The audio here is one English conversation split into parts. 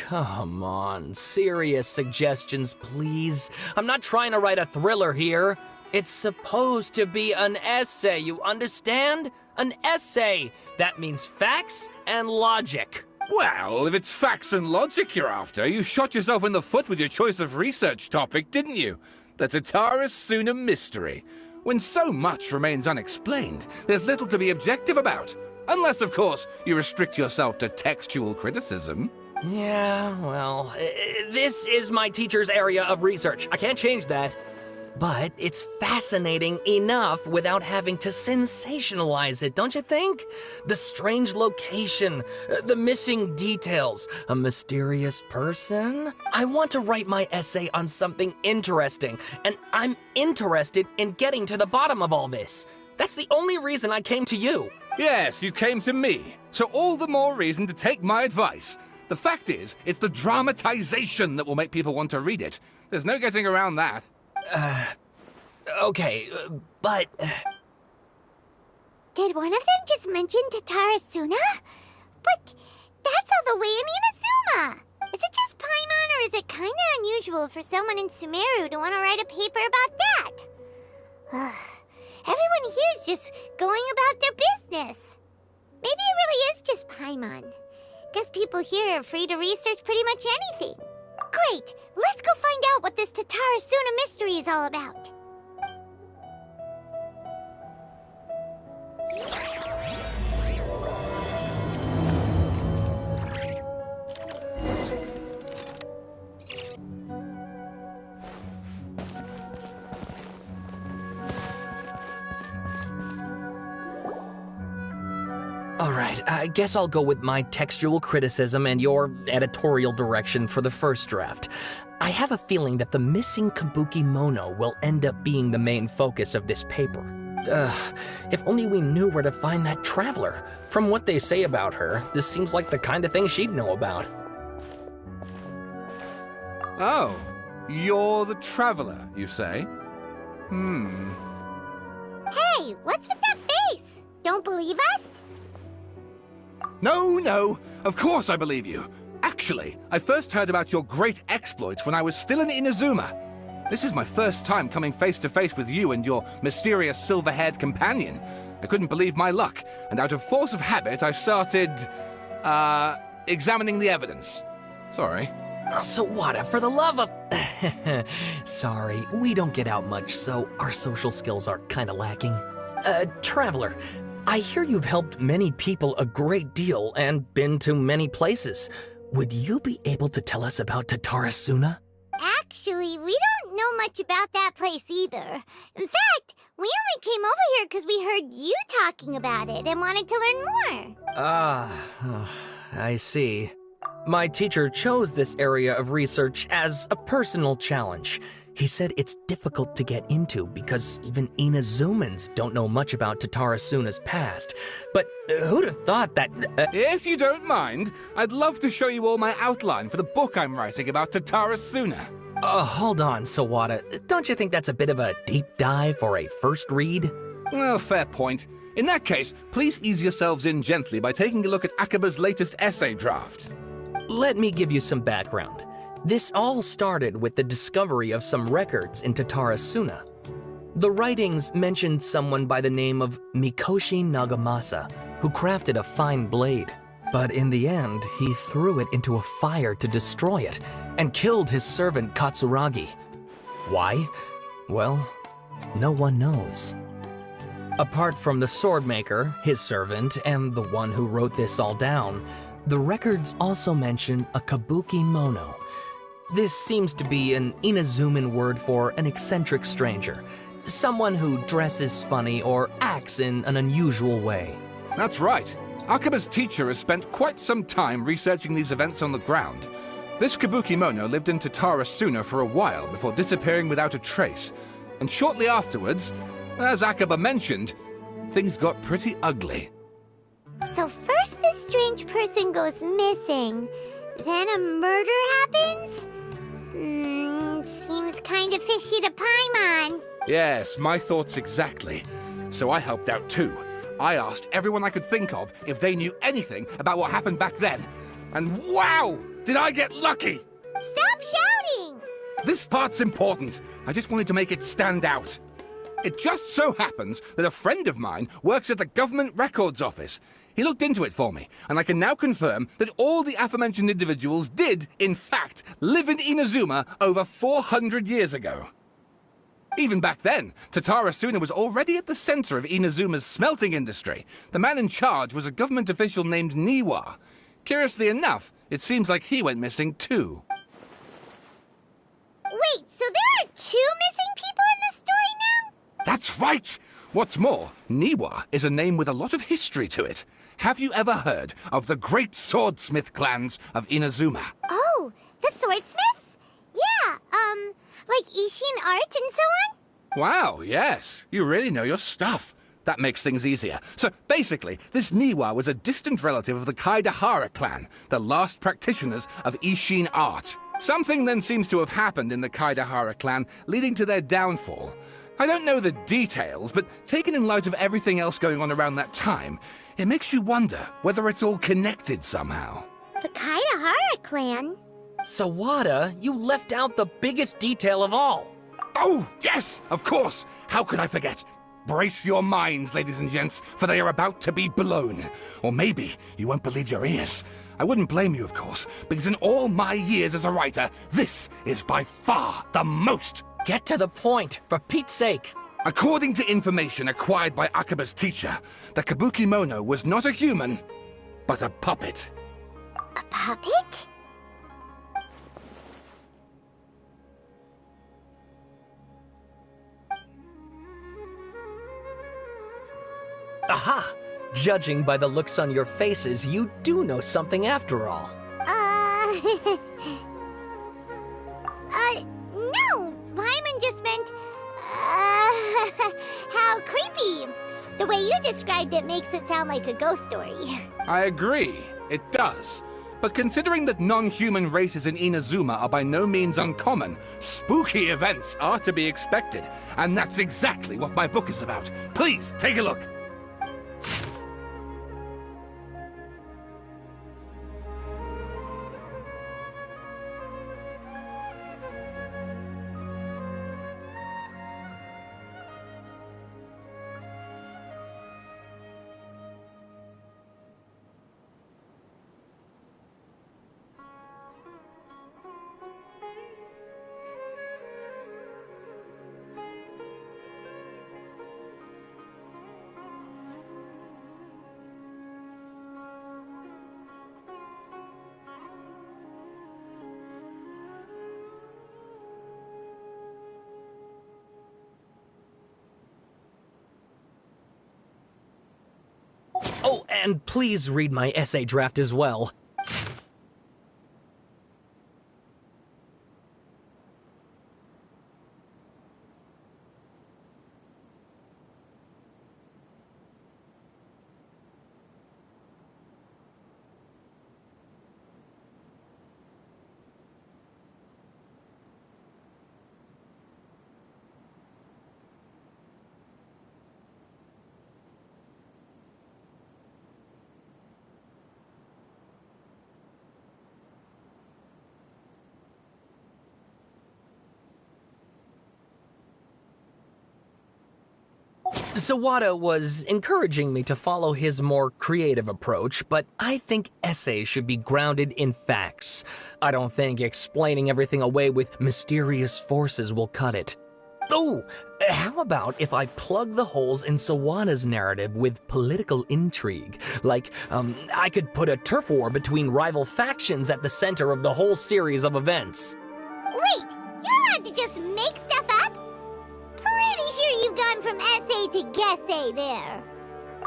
Come on, serious suggestions, please. I'm not trying to write a thriller here. It's supposed to be an essay, you understand? An essay! That means facts and logic. Well, if it's facts and logic you're after, you shot yourself in the foot with your choice of research topic, didn't you? The Tatara Suna mystery. When so much remains unexplained, there's little to be objective about. Unless, of course, you restrict yourself to textual criticism. Yeah, well, this is my teacher's area of research. I can't change that. But it's fascinating enough without having to sensationalize it, don't you think? The strange location, the missing details, a mysterious person. I want to write my essay on something interesting, and I'm interested in getting to the bottom of all this. That's the only reason I came to you. Yes, you came to me. So all the more reason to take my advice. The fact is, it's the dramatization that will make people want to read it. There's no getting around that. Okay, but... Did one of them just mention Tatara Suna? But that's all the way in Inazuma! Is it just Paimon, or is it kinda unusual for someone in Sumeru to want to write a paper about that? Everyone here's just going about their business. Maybe it really is just Paimon. Guess people here are free to research pretty much anything. Great! Let's go find out what this Tatara Suna mystery is all about. Alright, I guess I'll go with my textual criticism and your editorial direction for the first draft. I have a feeling that the missing Kabuki Mono will end up being the main focus of this paper. If only we knew where to find that traveler. From what they say about her, this seems like the kind of thing she'd know about. Oh, you're the traveler, you say? Hey, what's with that face? Don't believe us? No, of course I believe you. Actually, I first heard about your great exploits when I was still in Inazuma. This is my first time coming face to face with you and your mysterious silver-haired companion. I couldn't believe my luck, and out of force of habit, I started, examining the evidence. Sorry. So what, for the love of... Sorry, we don't get out much, so our social skills are kinda lacking. Traveler, I hear you've helped many people a great deal and been to many places. Would you be able to tell us about Tatara Suna? Actually, we don't know much about that place either. In fact, we only came over here because we heard you talking about it and wanted to learn more. I see. My teacher chose this area of research as a personal challenge. He said it's difficult to get into because even Inazumans don't know much about Tatara Suna's past. But who'd have thought that... If you don't mind, I'd love to show you all my outline for the book I'm writing about Tatara Suna. Hold on, Sawada. Don't you think that's a bit of a deep dive for a first read? Well, fair point. In that case, please ease yourselves in gently by taking a look at Akaba's latest essay draft. Let me give you some background. This all started with the discovery of some records in Tatara Suna. The writings mentioned someone by the name of Mikoshi Nagamasa, who crafted a fine blade. But in the end, he threw it into a fire to destroy it, and killed his servant Katsuragi. Why? Well, no one knows. Apart from the swordmaker, his servant, and the one who wrote this all down, the records also mention a Kabuki Mono. This seems to be an Inazuman word for an eccentric stranger, someone who dresses funny or acts in an unusual way. That's right. Akaba's teacher has spent quite some time researching these events on the ground. This Kabukimono lived in Tatarasuna for a while before disappearing without a trace. And shortly afterwards, as Akaba mentioned, things got pretty ugly. So first this strange person goes missing, then a murder happens? Seems kinda fishy to Paimon. Yes, my thoughts exactly. So I helped out too. I asked everyone I could think of if they knew anything about what happened back then. And wow! Did I get lucky! Stop shouting! This part's important. I just wanted to make it stand out. It just so happens that a friend of mine works at the Government Records Office. He looked into it for me, and I can now confirm that all the aforementioned individuals did, in fact, live in Inazuma over 400 years ago. Even back then, Tatarasuna was already at the center of Inazuma's smelting industry. The man in charge was a government official named Niwa. Curiously enough, it seems like he went missing too. Wait, so there are 2 missing people in this story now? That's right! What's more, Niwa is a name with a lot of history to it. Have you ever heard of the great swordsmith clans of Inazuma? Oh, the swordsmiths? Yeah, like Ishin art and so on? Wow, yes. You really know your stuff. That makes things easier. So basically, this Niwa was a distant relative of the Kaidahara clan, the last practitioners of Ishin art. Something then seems to have happened in the Kaidahara clan, leading to their downfall. I don't know the details, but taken in light of everything else going on around that time, it makes you wonder whether it's all connected somehow. The Kaidahara clan? Sawada, you left out the biggest detail of all. Oh, yes, of course. How could I forget? Brace your minds, ladies and gents, for they are about to be blown. Or maybe you won't believe your ears. I wouldn't blame you, of course, because in all my years as a writer, this is by far the most. Get to the point, for Pete's sake. According to information acquired by Akaba's teacher, the Kabukimono was not a human, but a puppet. A puppet? Aha! Judging by the looks on your faces, you do know something after all. No! Paimon just meant, how creepy. The way you described it makes it sound like a ghost story. I agree, it does. But considering that non-human races in Inazuma are by no means uncommon, spooky events are to be expected. And that's exactly what my book is about. Please, take a look. Oh, and please read my essay draft as well. Sawada was encouraging me to follow his more creative approach, but I think essays should be grounded in facts. I don't think explaining everything away with mysterious forces will cut it. Oh, how about if I plug the holes in Sawada's narrative with political intrigue? Like, I could put a turf war between rival factions at the center of the whole series of events. Wait, you're allowed to just make stuff up? Pretty sure you've gone from essay to guessay there.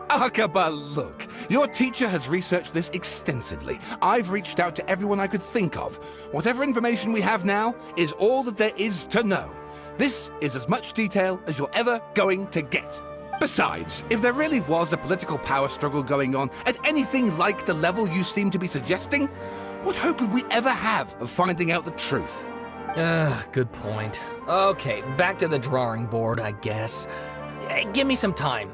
Akaba, look. Your teacher has researched this extensively. I've reached out to everyone I could think of. Whatever information we have now is all that there is to know. This is as much detail as you're ever going to get. Besides, if there really was a political power struggle going on at anything like the level you seem to be suggesting, what hope would we ever have of finding out the truth? Good point. Okay, back to the drawing board, I guess. Give me some time.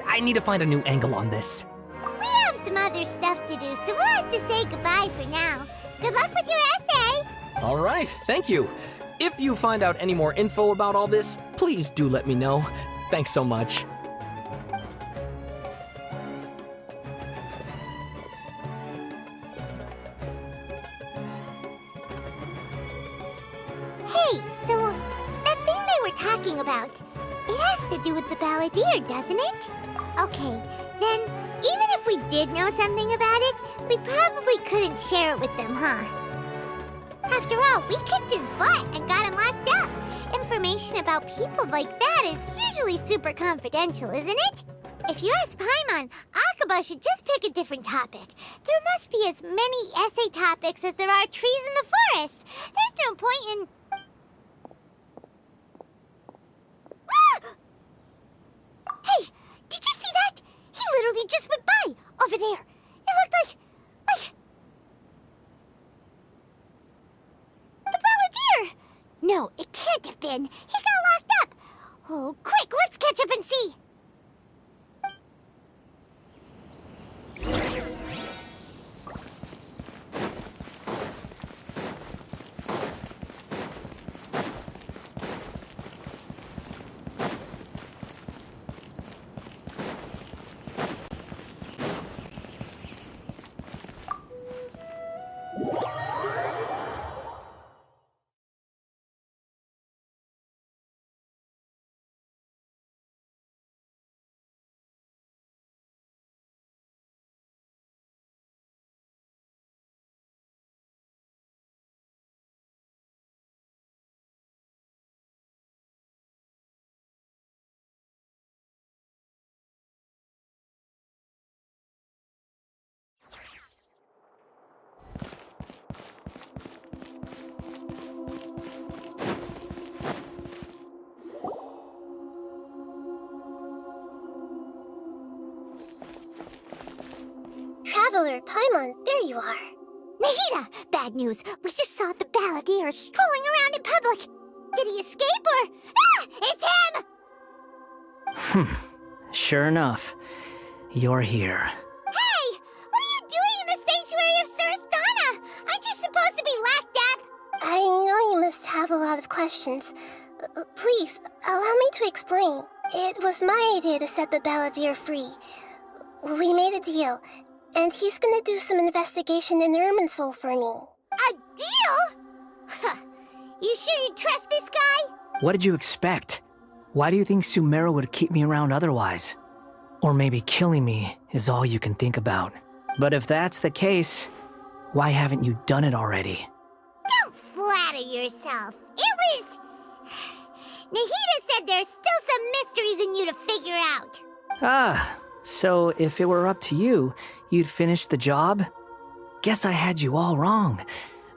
I need to find a new angle on this. We have some other stuff to do, so we'll have to say goodbye for now. Good luck with your essay! All right, thank you. If you find out any more info about all this, please do let me know. Thanks so much. Hey, so that thing they were talking about, it has to do with the Balladeer, doesn't it? Okay, then even if we did know something about it, we probably couldn't share it with them, huh? After all, we kicked his butt and got him locked up. Information about people like that is usually super confidential, isn't it? If you ask Paimon, Akaba should just pick a different topic. There must be as many essay topics as there are trees in the forest. There's no point in... Hey, did you see that? He literally just went by, over there. It looked like... the Balladeer! No, it can't have been. He got locked up. Oh, quick, let's catch up and see. Traveler, Paimon, there you are. Nahida! Bad news. We just saw the Balladeer strolling around in public. Did he escape or... Ah! It's him! Sure enough. You're here. Hey! What are you doing in the sanctuary of Surasthana? Aren't you supposed to be locked up? I know you must have a lot of questions. Please, allow me to explain. It was my idea to set the Balladeer free. We made a deal. And he's gonna do some investigation in Irminsul for me. A deal? Huh. You sure you trust this guy? What did you expect? Why do you think Sumeru would keep me around otherwise? Or maybe killing me is all you can think about. But if that's the case, why haven't you done it already? Don't flatter yourself. It was... Nahida said there's still some mysteries in you to figure out. Ah, so if it were up to you, you'd finish the job? Guess I had you all wrong.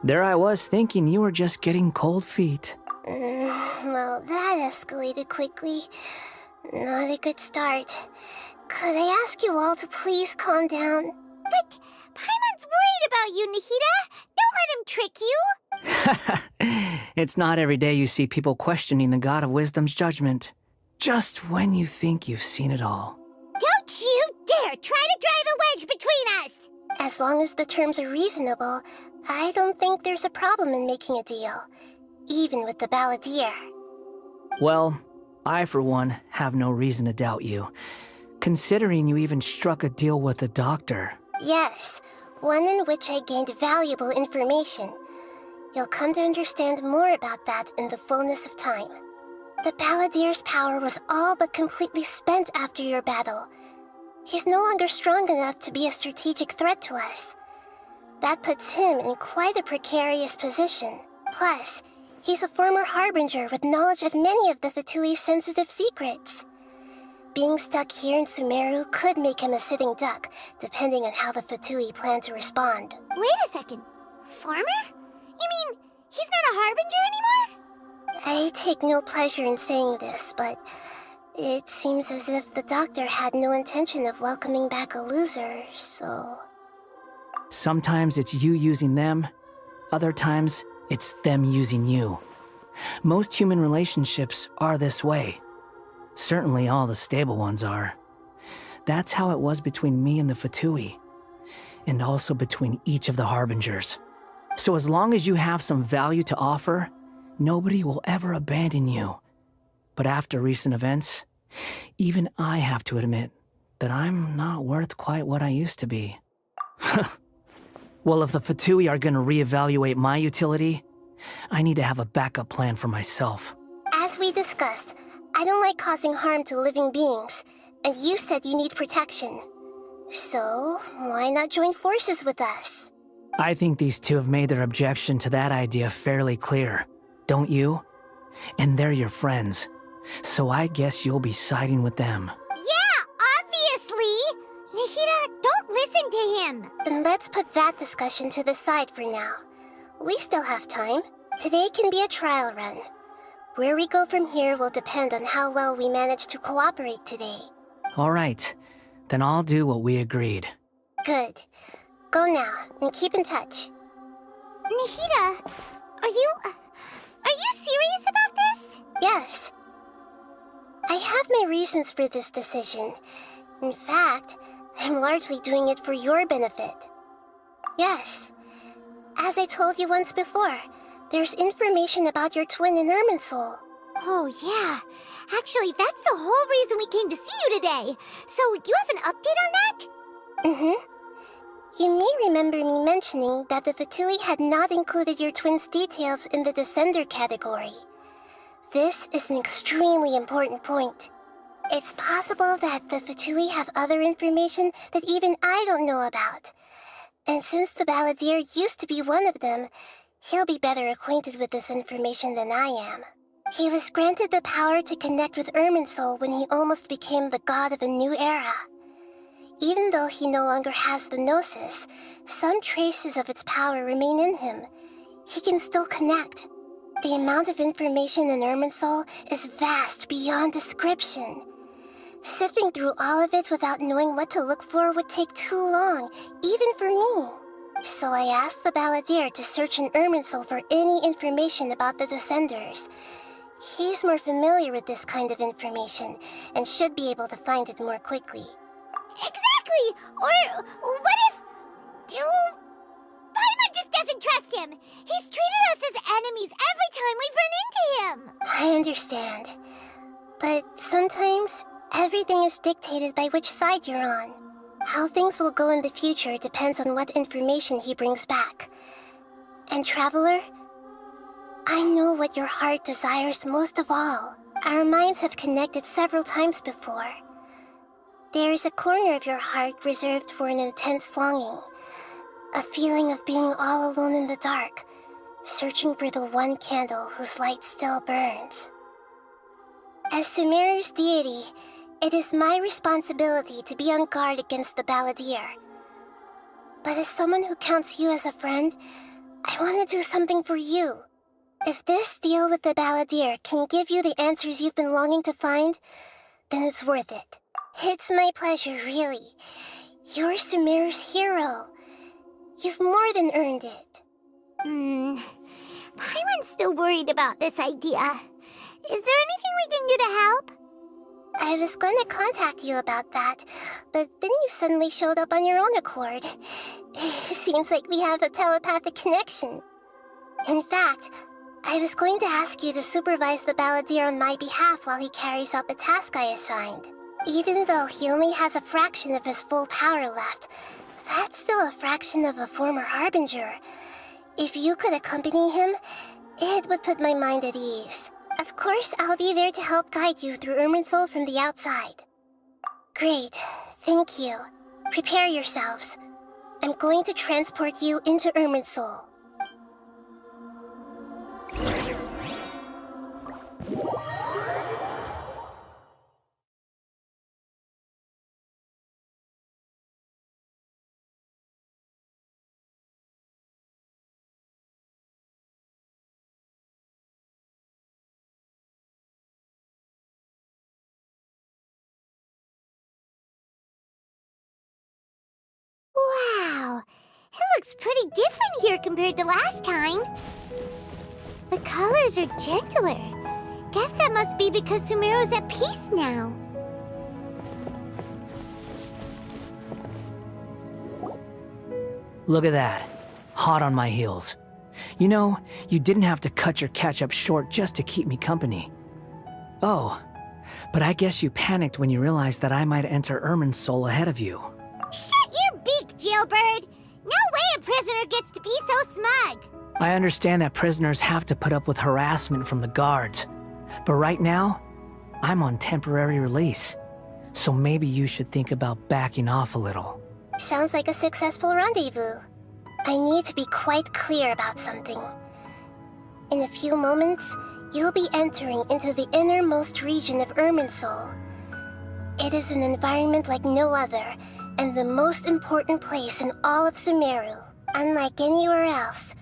There I was thinking you were just getting cold feet. Well, that escalated quickly. Not a good start. Could I ask you all to please calm down? But Paimon's worried about you, Nahida. Don't let him trick you. It's not every day you see people questioning the God of Wisdom's judgment. Just when you think you've seen it all. Don't you dare try to drive a wedge between us! As long as the terms are reasonable, I don't think there's a problem in making a deal. Even with the Balladeer. Well, I for one have no reason to doubt you. Considering you even struck a deal with the doctor. Yes, one in which I gained valuable information. You'll come to understand more about that in the fullness of time. The Balladeer's power was all but completely spent after your battle. He's no longer strong enough to be a strategic threat to us. That puts him in quite a precarious position. Plus, he's a former Harbinger with knowledge of many of the Fatui's sensitive secrets. Being stuck here in Sumeru could make him a sitting duck, depending on how the Fatui plan to respond. Wait a second. Farmer? You mean he's not a harbinger anymore? I take no pleasure in saying this, but it seems as if the doctor had no intention of welcoming back a loser, so... Sometimes it's you using them, other times it's them using you. Most human relationships are this way. Certainly all the stable ones are. That's how it was between me and the Fatui, and also between each of the harbingers. So as long as you have some value to offer, nobody will ever abandon you. But after recent events, even I have to admit that I'm not worth quite what I used to be. Well, if the Fatui are gonna reevaluate my utility, I need to have a backup plan for myself. As we discussed, I don't like causing harm to living beings, and you said you need protection. So, why not join forces with us? I think these two have made their objection to that idea fairly clear, don't you? And they're your friends, so I guess you'll be siding with them. Yeah, obviously! Nihira, don't listen to him! Then let's put that discussion to the side for now. We still have time. Today can be a trial run. Where we go from here will depend on how well we manage to cooperate today. All right, then I'll do what we agreed. Good. Go now, and keep in touch. Nihira, are you serious about this? Yes. I have my reasons for this decision. In fact, I'm largely doing it for your benefit. Yes. As I told you once before, there's information about your twin in Irminsul. Oh, yeah. Actually, that's the whole reason we came to see you today. So, you have an update on that? Mm-hmm. You may remember me mentioning that the Fatui had not included your twin's details in the Descender category. This is an extremely important point. It's possible that the Fatui have other information that even I don't know about. And since the Balladeer used to be one of them, he'll be better acquainted with this information than I am. He was granted the power to connect with Irminsul when he almost became the god of a new era. Even though he no longer has the Gnosis, some traces of its power remain in him. He can still connect. The amount of information in Irminsul is vast beyond description. Sifting through all of it without knowing what to look for would take too long, even for me. So I asked the Balladeer to search in Irminsul for any information about the Descenders. He's more familiar with this kind of information, and should be able to find it more quickly. Exactly! Or what if... Paimon just doesn't trust him! He's treated us as enemies every time we've run into him! I understand. But sometimes, everything is dictated by which side you're on. How things will go in the future depends on what information he brings back. And Traveler, I know what your heart desires most of all. Our minds have connected several times before. There is a corner of your heart reserved for an intense longing. A feeling of being all alone in the dark, searching for the one candle whose light still burns. As Sumeru's deity, it is my responsibility to be on guard against the Balladeer. But as someone who counts you as a friend, I want to do something for you. If this deal with the Balladeer can give you the answers you've been longing to find, then it's worth it. It's my pleasure, really. You're Sumeru's hero. You've more than earned it. Paimon's still worried about this idea. Is there anything we can do to help? I was going to contact you about that, but then you suddenly showed up on your own accord. Seems like we have a telepathic connection. In fact, I was going to ask you to supervise the Balladeer on my behalf while he carries out the task I assigned. Even though he only has a fraction of his full power left, that's still a fraction of a former Harbinger. If you could accompany him, it would put my mind at ease. Of course, I'll be there to help guide you through Irminsul from the outside. Great, thank you. Prepare yourselves. I'm going to transport you into Irminsul. looks pretty different here compared to last time. The colors are gentler. Guess that must be because Sumeru's at peace now. Look at that. Hot on my heels. You know, you didn't have to cut your catch-up short just to keep me company. Oh, but I guess you panicked when you realized that I might enter Irminsul ahead of you. Shut your beak, jailbird! No way a prisoner gets to be so smug! I understand that prisoners have to put up with harassment from the guards, but right now, I'm on temporary release. So maybe you should think about backing off a little. Sounds like a successful rendezvous. I need to be quite clear about something. In a few moments, you'll be entering into the innermost region of Irminsul. It is an environment like no other, and the most important place in all of Sumeru. Unlike anywhere else,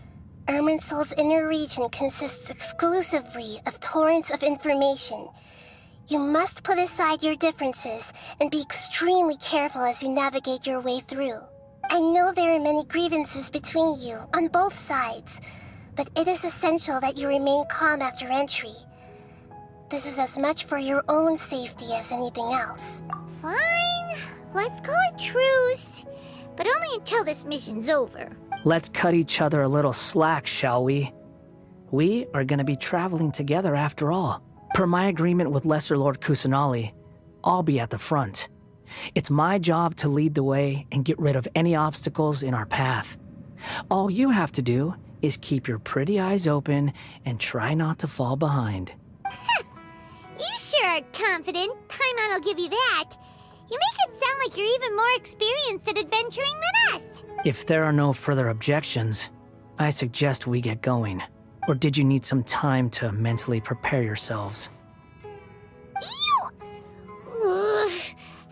Irminsul's inner region consists exclusively of torrents of information. You must put aside your differences and be extremely careful as you navigate your way through. I know there are many grievances between you, on both sides, but it is essential that you remain calm after entry. This is as much for your own safety as anything else. Fine. Let's call it truce. But only until this mission's over. Let's cut each other a little slack, shall we? We are gonna be traveling together after all. Per my agreement with Lesser Lord Kusanali, I'll be at the front. It's my job to lead the way and get rid of any obstacles in our path. All you have to do is keep your pretty eyes open and try not to fall behind. You sure are confident. Paimon will give you that. You make it sound like you're even more experienced at adventuring than us. If there are no further objections, I suggest we get going. Or did you need some time to mentally prepare yourselves? Ew! Ugh,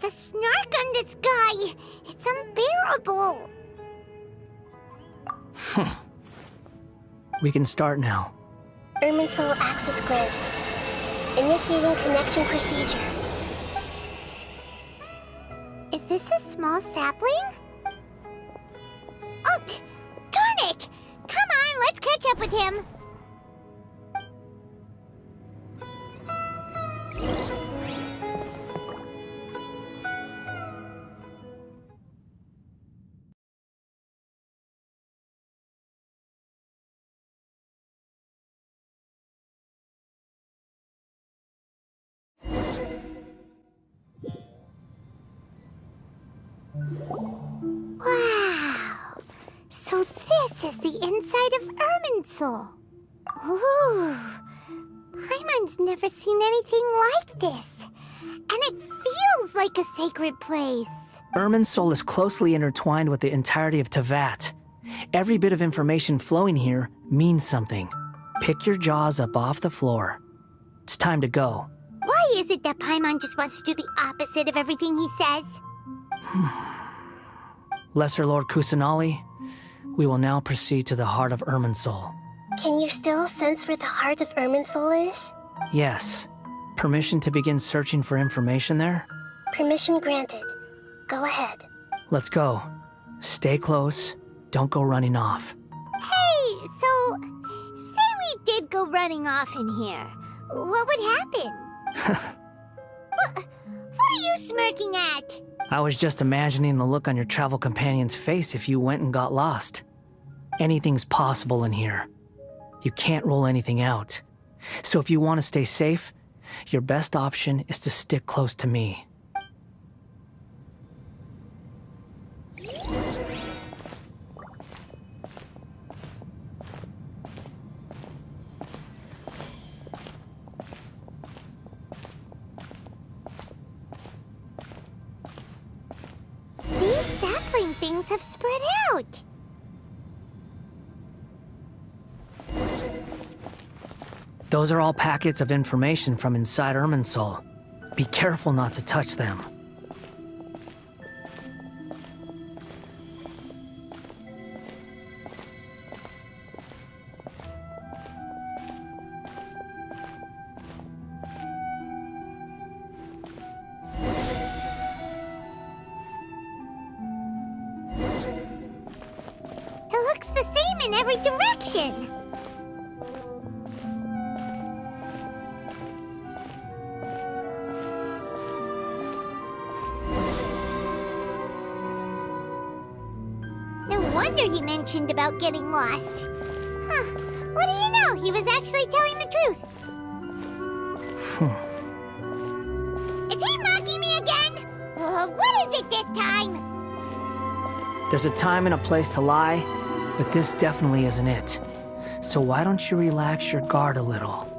the snark on this guy. It's unbearable. We can start now. Irminsul access granted. Initiating connection procedure. Is this a small sapling? Oh, darn it! Come on, let's catch up with him. Wow! So this is the inside of Irminsul. Ooh! Paimon's never seen anything like this. And it feels like a sacred place. Irminsul is closely intertwined with the entirety of Teyvat. Every bit of information flowing here means something. Pick your jaws up off the floor. It's time to go. Why is it that Paimon just wants to do the opposite of everything he says? Lesser Lord Kusanali, we will now proceed to the heart of Irminsul. Can you still sense where the heart of Irminsul is? Yes. Permission to begin searching for information there? Permission granted. Go ahead. Let's go. Stay close. Don't go running off. Hey, so, say we did go running off in here. What would happen? What are you smirking at? I was just imagining the look on your travel companion's face if you went and got lost. Anything's possible in here. You can't rule anything out. So if you want to stay safe, your best option is to stick close to me. These sapling things have spread out. Those are all packets of information from inside Irminsul. Be careful not to touch them. looks the same in every direction. No wonder he mentioned about getting lost. Huh. What do you know? He was actually telling the truth. Is he mocking me again? What is it this time? There's a time and a place to lie, but this definitely isn't it. So why don't you relax your guard a little?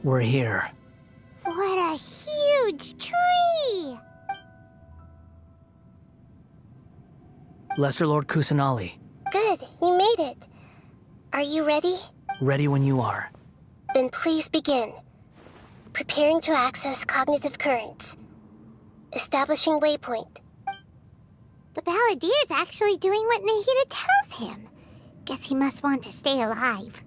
We're here. What a huge tree! Lesser Lord Kusanali, Good, you made it. Are you ready? ready when you are. Then please begin. Preparing to access cognitive currents. Establishing waypoint. The Balladeer's actually doing what Nahida tells him. Guess he must want to stay alive.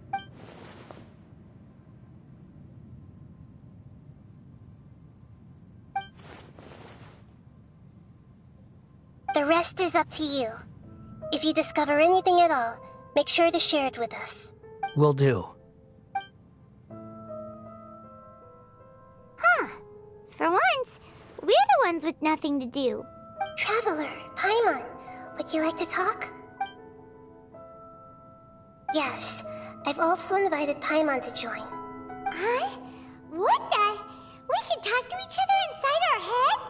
The rest is up to you. If you discover anything at all, make sure to share it with us. Will do. Huh. For once, we're the ones with nothing to do. Traveler, Paimon, would you like to talk? Yes, I've also invited Paimon to join. Huh? What the? We can talk to each other inside our heads?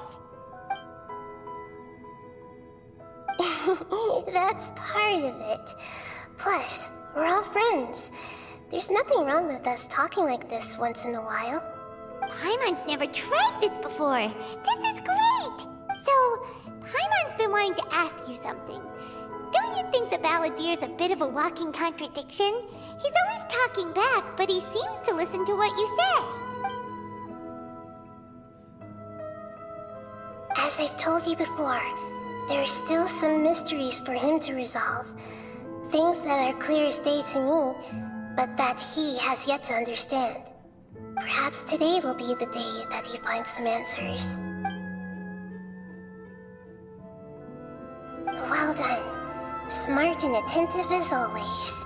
That's part of it. Plus, we're all friends. There's nothing wrong with us talking like this once in a while. Paimon's never tried this before. This is great! So, Paimon's been wanting to ask you something. Don't you think the Balladeer's a bit of a walking contradiction? He's always talking back, but he seems to listen to what you say. As I've told you before, there are still some mysteries for him to resolve. Things that are clear as day to me, but that he has yet to understand. Perhaps today will be the day that he finds some answers. Well done. Smart and attentive as always.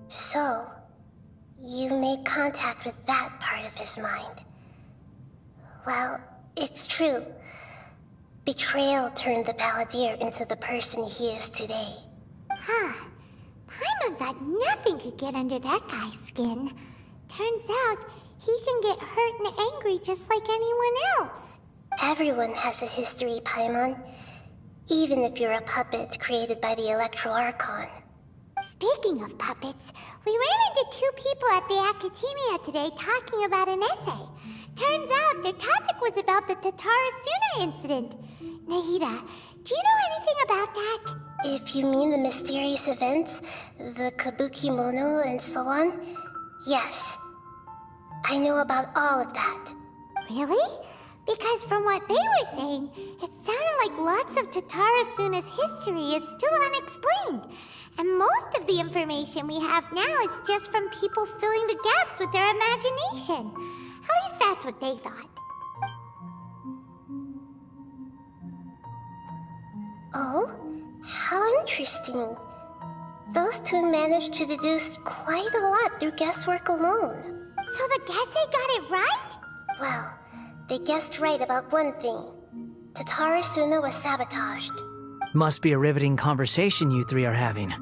So, you made contact with that part of his mind. Well, it's true. Betrayal turned the Balladeer into the person he is today. Huh. Paimon thought nothing could get under that guy's skin. Turns out, he can get hurt and angry just like anyone else. Everyone has a history, Paimon. Even if you're a puppet created by the Electro-Archon. Speaking of puppets, we ran into two people at the Academia today talking about an essay. Turns out their topic was about the Tatarasuna incident. Nahida, do you know anything about that? If you mean the mysterious events, the Kabuki Mono and so on, yes. I know about all of that. Really? Because from what they were saying, it sounded like lots of Tatarasuna's history is still unexplained. And most of the information we have now is just from people filling the gaps with their imagination. At least that's what they thought. Oh? How interesting. Those two managed to deduce quite a lot through guesswork alone. So the Gese got it right? Well, they guessed right about one thing. Tatarasuna was sabotaged. Must be a riveting conversation you three are having.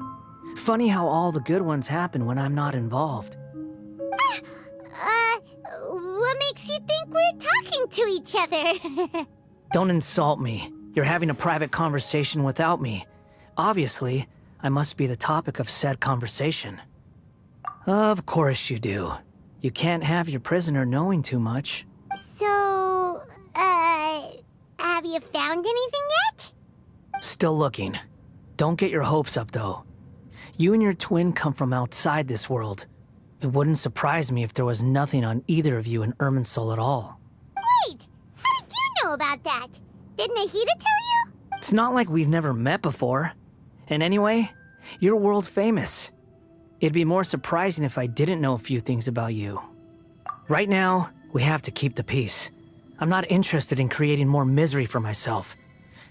Funny how all the good ones happen when I'm not involved. What makes you think we're talking to each other? Don't insult me. You're having a private conversation without me. Obviously, I must be the topic of said conversation. Of course you do. You can't have your prisoner knowing too much. So, have you found anything yet? Still looking. Don't get your hopes up, though. You and your twin come from outside this world. It wouldn't surprise me if there was nothing on either of you in Irminsul at all. Wait! How did you know about that? Did Nahida tell you? It's not like we've never met before. And anyway, You're world famous. It'd be more surprising if I didn't know a few things about you. Right now, we have to keep the peace. I'm not interested in creating more misery for myself,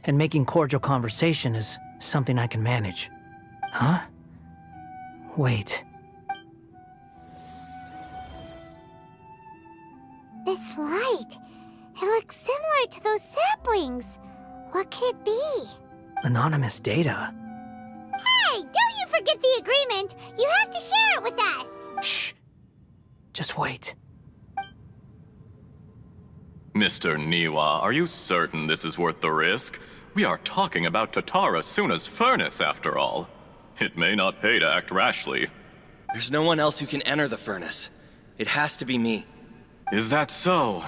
and making cordial conversation is something I can manage. Huh? Wait. This light, it looks similar to those saplings. What could it be? Anonymous data. Hey, don't you forget the agreement! You have to share it with us! Shh. Just wait. Mr. Niwa, are you certain this is worth the risk? We are talking about Tatara Suna's furnace, after all. It may not pay to act rashly. There's no one else who can enter the furnace. It has to be me. Is that so?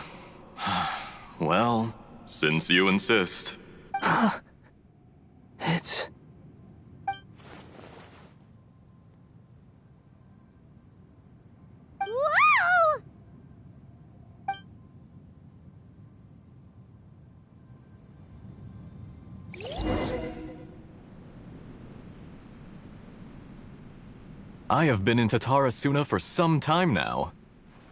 Well, since you insist. It's... Whoa! I have been in Tatara Suna for some time now.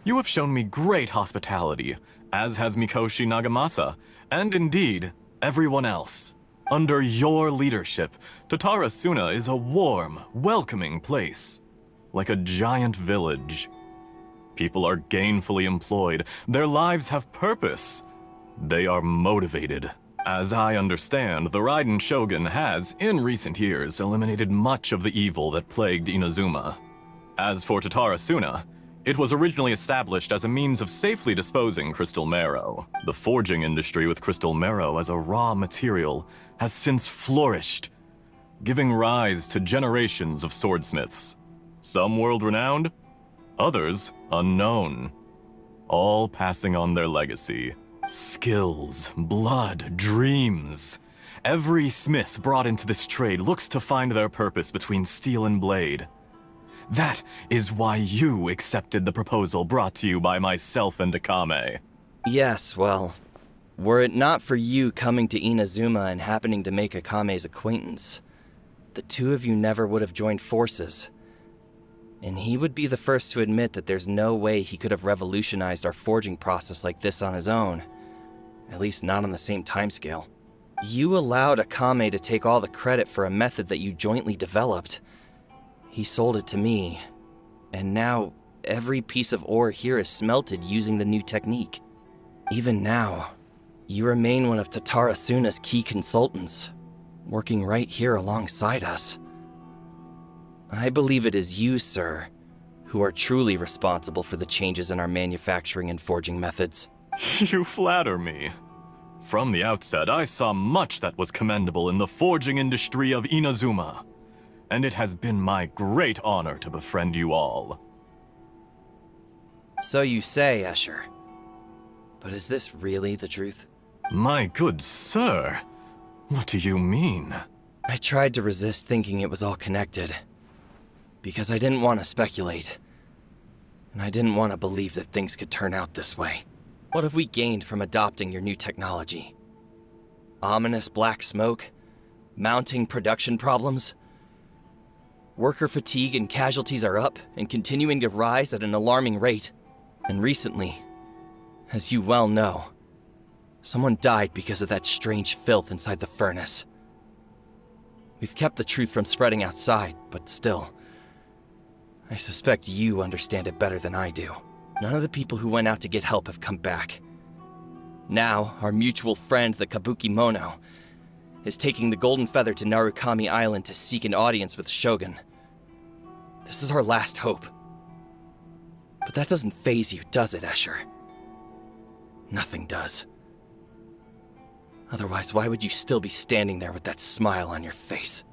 You have shown me great hospitality, as has Mikoshi Nagamasa, and indeed, everyone else. Under your leadership, Tatara Suna is a warm, welcoming place, like a giant village. People are gainfully employed, their lives have purpose. They are motivated. As I understand, the Raiden Shogun has, in recent years, eliminated much of the evil that plagued Inazuma. As for Tatara Suna, it was originally established as a means of safely disposing crystal marrow. The forging industry with crystal marrow as a raw material has since flourished, giving rise to generations of swordsmiths. Some world-renowned, others unknown, all passing on their legacy. Skills, blood, dreams. Every smith brought into this trade looks to find their purpose between steel and blade. That is why you accepted the proposal brought to you by myself and Akame. Yes, well, were it not for you coming to Inazuma and happening to make Akame's acquaintance, the two of you never would have joined forces. And he would be the first to admit that there's no way he could have revolutionized our forging process like this on his own. At least not on the same timescale. You allowed Akame to take all the credit for a method that you jointly developed. He sold it to me, and now every piece of ore here is smelted using the new technique. Even now, you remain one of Tatara Suna's key consultants, working right here alongside us. I believe it is you, sir, who are truly responsible for the changes in our manufacturing and forging methods. You flatter me. From the outset, I saw much that was commendable in the forging industry of Inazuma, and it has been my great honor to befriend you all. So you say, Escher. But is this really the truth? My good sir, what do you mean? I tried to resist thinking it was all connected, because I didn't want to speculate, and I didn't want to believe that things could turn out this way. What have we gained from adopting your new technology? Ominous black smoke? Mounting production problems? Worker fatigue and casualties are up and continuing to rise at an alarming rate. And recently, as you well know, someone died because of that strange filth inside the furnace. We've kept the truth from spreading outside, but still, I suspect you understand it better than I do. None of the people who went out to get help have come back. Now, our mutual friend, the Kabuki Mono, is taking the Golden Feather to Narukami Island to seek an audience with Shogun. This is our last hope. But that doesn't faze you, does it, Escher? Nothing does. Otherwise, why would you still be standing there with that smile on your face?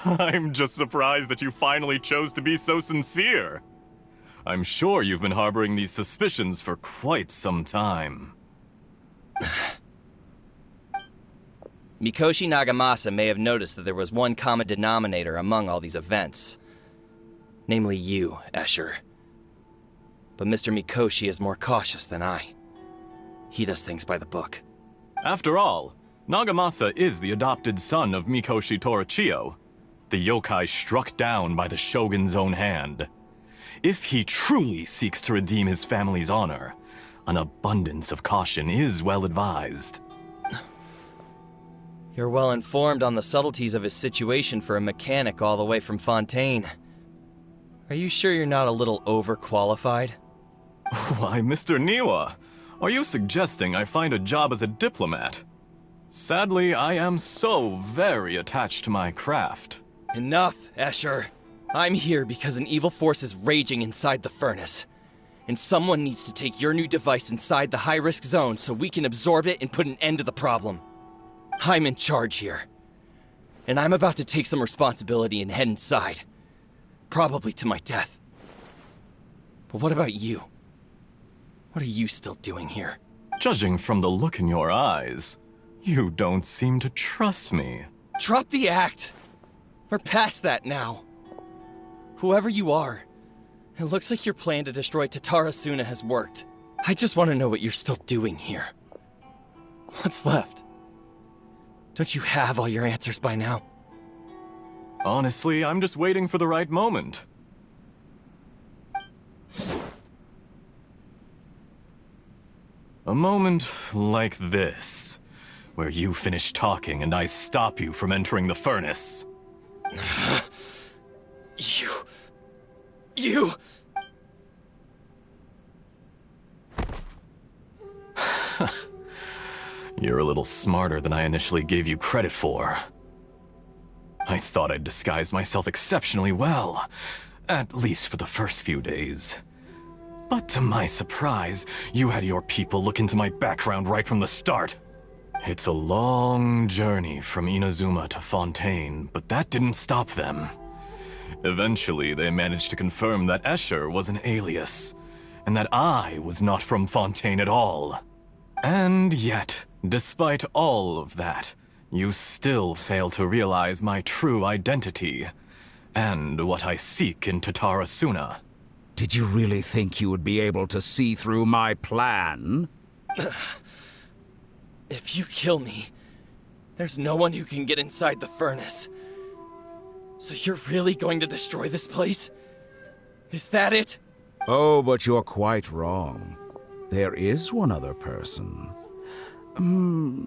I'm just surprised that you finally chose to be so sincere. I'm sure you've been harboring these suspicions for quite some time. Mikoshi Nagamasa may have noticed that there was one common denominator among all these events. Namely you, Escher. But Mr. Mikoshi is more cautious than I. He does things by the book. After all, Nagamasa is the adopted son of Mikoshi Torachiyo, the yokai struck down by the Shogun's own hand. If he truly seeks to redeem his family's honor, an abundance of caution is well advised. You're well informed on the subtleties of his situation for a mechanic all the way from Fontaine. Are you sure you're not a little overqualified? Why, Mr. Niwa, are you suggesting I find a job as a diplomat? Sadly, I am so very attached to my craft. Enough, Escher. I'm here because an evil force is raging inside the furnace. And someone needs to take your new device inside the high-risk zone so we can absorb it and put an end to the problem. I'm in charge here. And I'm about to take some responsibility and head inside. Probably to my death. But what about you? What are you still doing here? Judging from the look in your eyes, you don't seem to trust me. Drop the act! We're past that now. Whoever you are, it looks like your plan to destroy Tatarasuna has worked. I just want to know what you're still doing here. What's left? Don't you have all your answers by now? Honestly, I'm just waiting for the right moment. A moment like this, where you finish talking and I stop you from entering the furnace. You... You're a little smarter than I initially gave you credit for. I thought I'd disguised myself exceptionally well, at least for the first few days. But to my surprise, you had your people look into my background right from the start. It's a long journey from Inazuma to Fontaine, but that didn't stop them. Eventually, they managed to confirm that Escher was an alias, and that I was not from Fontaine at all. And yet, despite all of that, you still fail to realize my true identity, and what I seek in Tatarasuna. Did you really think you would be able to see through my plan? If you kill me, there's no one who can get inside the furnace. So you're really going to destroy this place? Is that it? Oh, but you're quite wrong. There is one other person.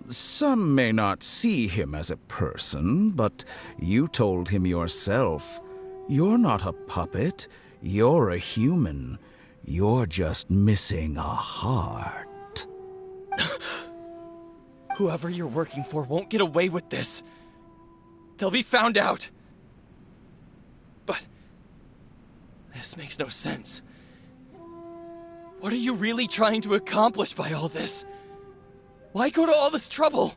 Some may not see him as a person, but you told him yourself. You're not a puppet. You're a human. You're just missing a heart. Whoever you're working for won't get away with this. They'll be found out. But this makes no sense. What are you really trying to accomplish by all this? Why go to all this trouble?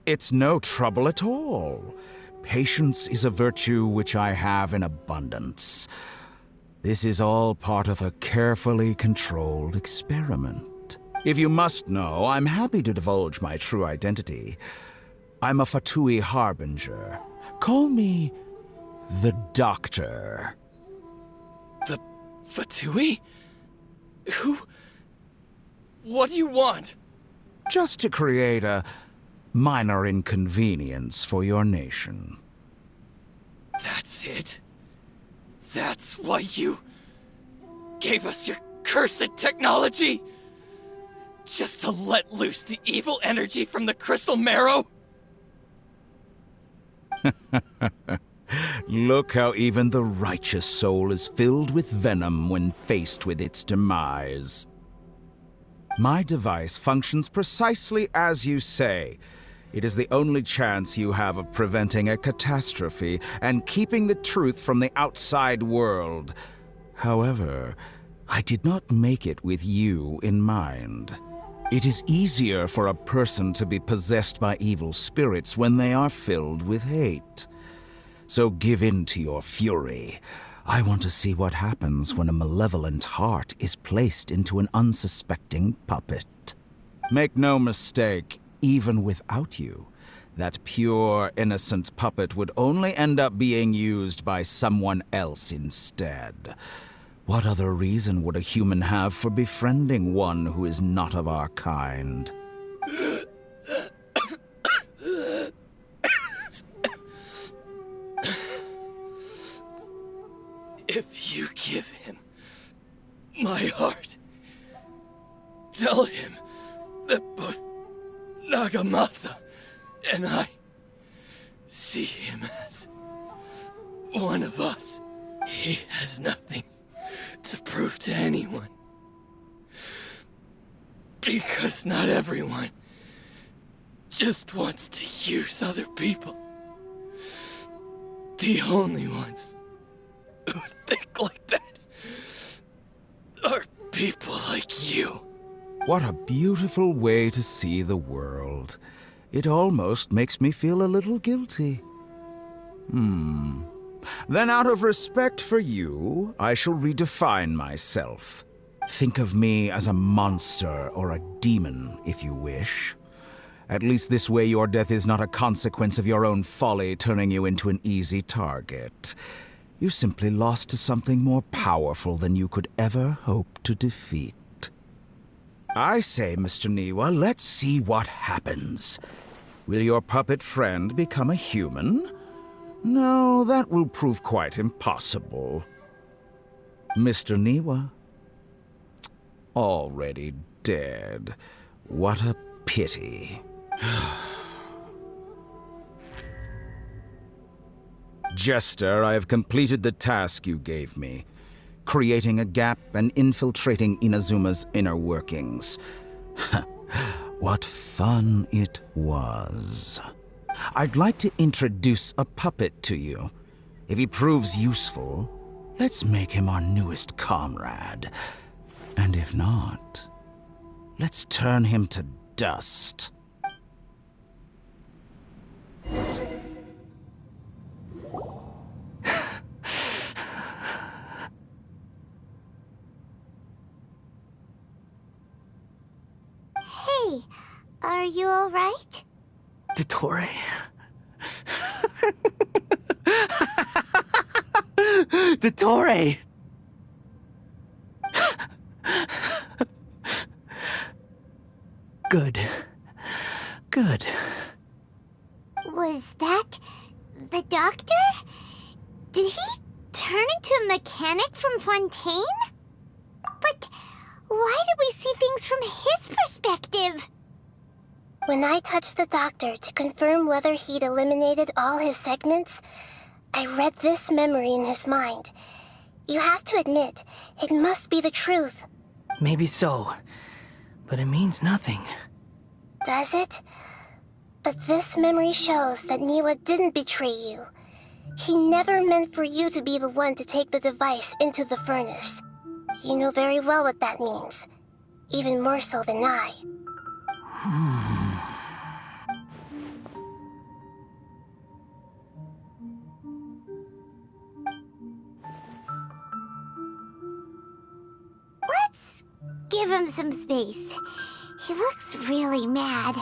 It's no trouble at all. Patience is a virtue which I have in abundance. This is all part of a carefully controlled experiment. If you must know, I'm happy to divulge my true identity. I'm a Fatui Harbinger. Call me the Doctor. The Fatui? Who? What do you want? Just to create a minor inconvenience for your nation. That's it? That's why you gave us your cursed technology? Just to let loose the evil energy from the crystal marrow? Look how even the righteous soul is filled with venom when faced with its demise. My device functions precisely as you say. It is the only chance you have of preventing a catastrophe and keeping the truth from the outside world. However, I did not make it with you in mind. It is easier for a person to be possessed by evil spirits when they are filled with hate. So give in to your fury. I want to see what happens when a malevolent heart is placed into an unsuspecting puppet. Make no mistake, even without you, that pure, innocent puppet would only end up being used by someone else instead. What other reason would a human have for befriending one who is not of our kind? If you give him my heart, tell him that both Nagamasa and I see him as one of us. He has nothing to prove to anyone. Because not everyone just wants to use other people. The only ones who think like that are people like you. What a beautiful way to see the world. It almost makes me feel a little guilty. Then out of respect for you, I shall redefine myself. Think of me as a monster or a demon, if you wish. At least this way your death is not a consequence of your own folly turning you into an easy target. You simply lost to something more powerful than you could ever hope to defeat. I say, Mr. Niwa, let's see what happens. Will your puppet friend become a human? No, that will prove quite impossible. Mr. Niwa? Already dead. What a pity. Jester, I have completed the task you gave me, creating a gap and infiltrating Inazuma's inner workings. What fun it was. I'd like to introduce a puppet to you. If he proves useful, let's make him our newest comrade. And if not, let's turn him to dust. Hey, are you alright? Dottore? Dottore! Good. Good. Was that the doctor? Did he turn into a mechanic from Fontaine? But why did we see things from his perspective? When I touched the doctor to confirm whether he'd eliminated all his segments, I read this memory in his mind. You have to admit, it must be the truth. Maybe so, but it means nothing. Does it? But this memory shows that Niwa didn't betray you. He never meant for you to be the one to take the device into the furnace. You know very well what that means. Even more so than I. Let's give him some space. He looks really mad.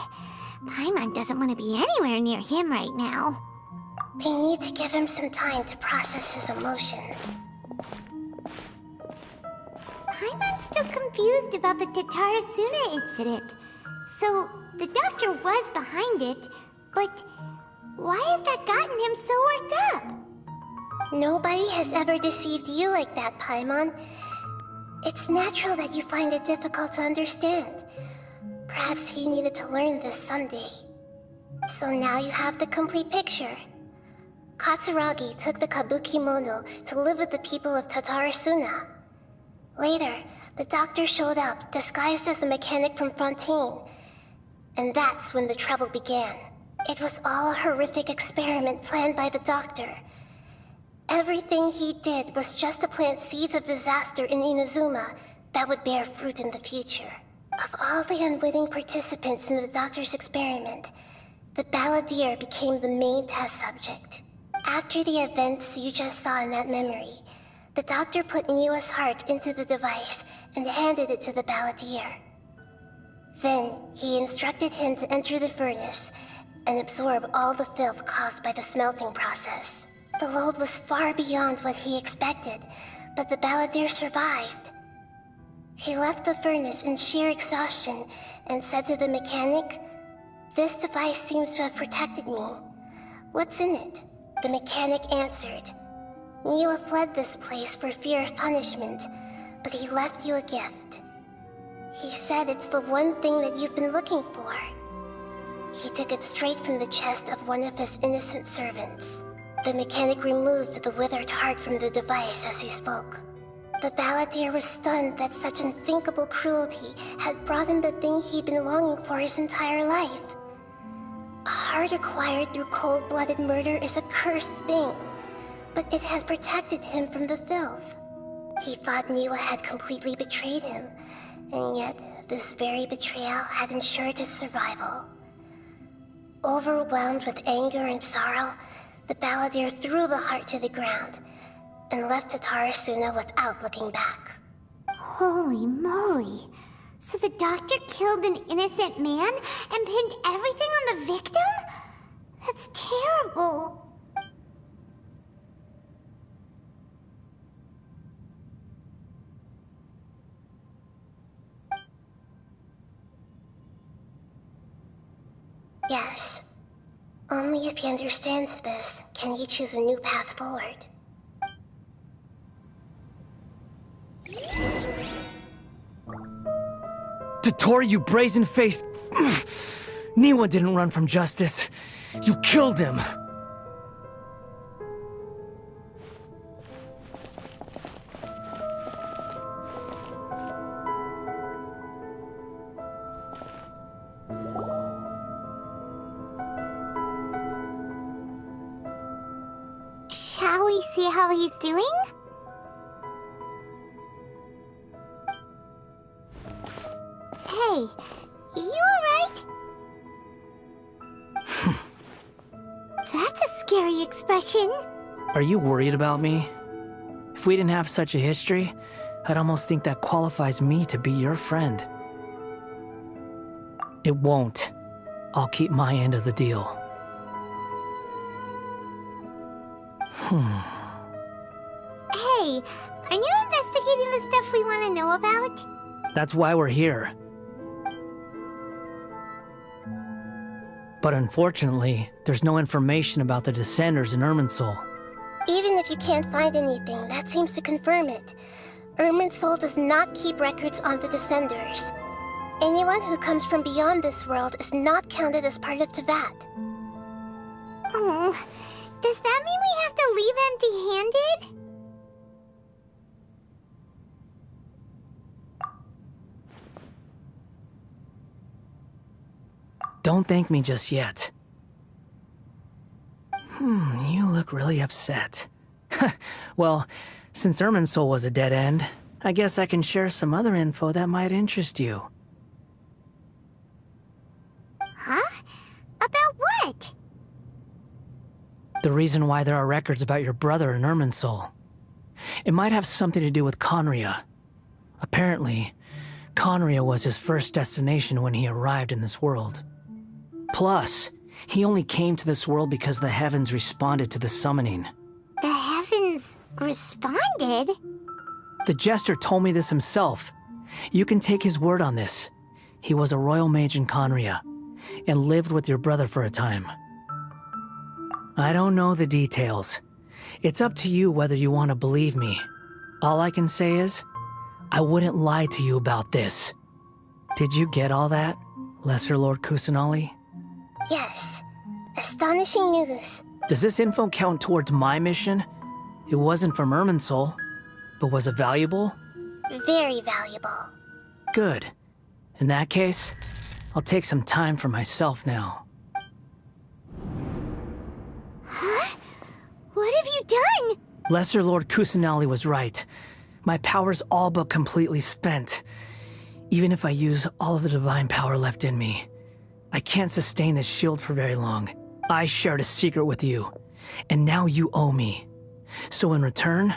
Paimon doesn't want to be anywhere near him right now. We need to give him some time to process his emotions. Paimon's still confused about the Tatarasuna incident. So, the doctor was behind it, but why has that gotten him so worked up? Nobody has ever deceived you like that, Paimon. It's natural that you find it difficult to understand. Perhaps he needed to learn this someday. So now you have the complete picture. Katsuragi took the Kabukimono to live with the people of Tatarasuna. Later, the doctor showed up, disguised as a mechanic from Fontaine. And that's when the trouble began. It was all a horrific experiment planned by the doctor. Everything he did was just to plant seeds of disaster in Inazuma that would bear fruit in the future. Of all the unwitting participants in the doctor's experiment, the balladeer became the main test subject. After the events you just saw in that memory, the doctor put Niwa's heart into the device and handed it to the balladeer. Then, he instructed him to enter the furnace and absorb all the filth caused by the smelting process. The load was far beyond what he expected, but the balladeer survived. He left the furnace in sheer exhaustion and said to the mechanic, "This device seems to have protected me. What's in it?" The mechanic answered, Niwa fled this place for fear of punishment, but he left you a gift. He said it's the one thing that you've been looking for. He took it straight from the chest of one of his innocent servants. The mechanic removed the withered heart from the device as he spoke. The balladeer was stunned that such unthinkable cruelty had brought him the thing he'd been longing for his entire life. A heart acquired through cold-blooded murder is a cursed thing, but it has protected him from the filth. He thought Niwa had completely betrayed him, and yet this very betrayal had ensured his survival. Overwhelmed with anger and sorrow, the balladeer threw the heart to the ground and left Tatarasuna without looking back. Holy moly. So the doctor killed an innocent man and pinned everything on the victim? That's terrible. Yes. Only if he understands this can he choose a new path forward. Dottore, you brazen-faced... Niwa didn't run from justice. You killed him. Shall we see how he's doing? Hey, you alright? That's a scary expression. Are you worried about me? If we didn't have such a history, I'd almost think that qualifies me to be your friend. It won't. I'll keep my end of the deal. Hey, aren't you investigating the stuff we want to know about? That's why we're here. But unfortunately, there's no information about the Descenders in Irminsul. Even if you can't find anything, that seems to confirm it. Irminsul does not keep records on the Descenders. Anyone who comes from beyond this world is not counted as part of Tevat. Oh, does that mean we have to leave empty-handed? Don't thank me just yet. You look really upset. Well, since Irminsul was a dead end, I guess I can share some other info that might interest you. Huh? About what? The reason why there are records about your brother in Irminsul. It might have something to do with Conria. Apparently, Conria was his first destination when he arrived in this world. Plus, he only came to this world because the heavens responded to the summoning. The heavens responded? The Jester told me this himself. You can take his word on this. He was a royal mage in Conria, and lived with your brother for a time. I don't know the details. It's up to you whether you want to believe me. All I can say is, I wouldn't lie to you about this. Did you get all that, Lesser Lord Kusanali? Yes. Astonishing news. Does this info count towards my mission? It wasn't from Irminsul, but was it valuable? Very valuable. Good. In that case, I'll take some time for myself now. Huh? What have you done? Lesser Lord Kusanali was right. My power's all but completely spent. Even if I use all of the divine power left in me, I can't sustain this shield for very long. I shared a secret with you, and now you owe me. So in return,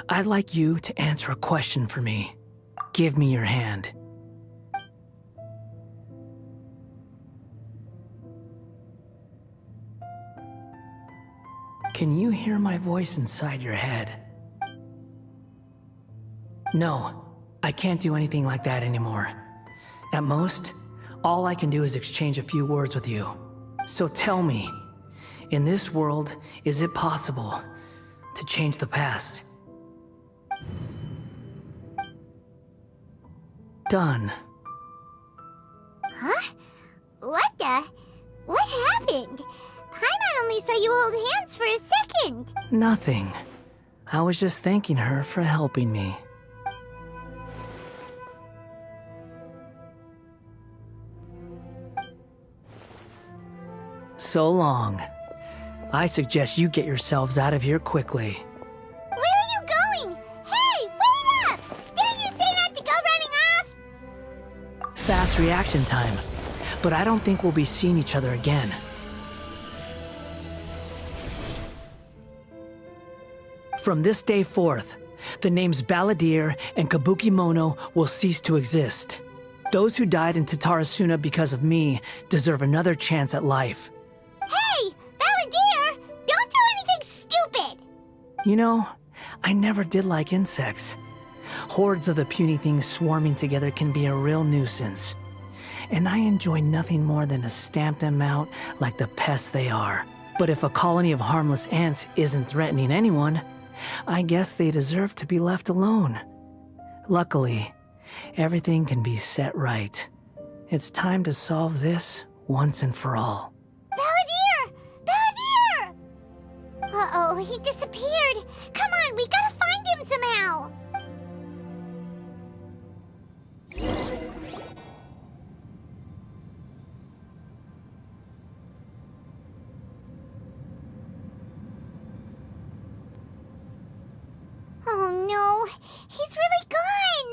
I'd like you to answer a question for me. Give me your hand. Can you hear my voice inside your head? No, I can't do anything like that anymore. At most, all I can do is exchange a few words with you. So tell me, in this world, is it possible to change the past. Done. Huh? What happened? Paimon only saw you hold hands for a second. Nothing. I was just thanking her for helping me. So long. I suggest you get yourselves out of here quickly. Where are you going? Hey, wait up! Didn't you say not to go running off? Fast reaction time. But I don't think we'll be seeing each other again. From this day forth, the names Balladeer and Kabukimono will cease to exist. Those who died in Tatarasuna because of me deserve another chance at life. Hey, Balladeer! Don't do anything stupid! You know, I never did like insects. Hordes of the puny things swarming together can be a real nuisance. And I enjoy nothing more than to stamp them out like the pests they are. But if a colony of harmless ants isn't threatening anyone, I guess they deserve to be left alone. Luckily, everything can be set right. It's time to solve this once and for all. Balladeer! Balladeer! Uh-oh, he disappeared. Come on, we gotta find him somehow. Oh no, he's really gone!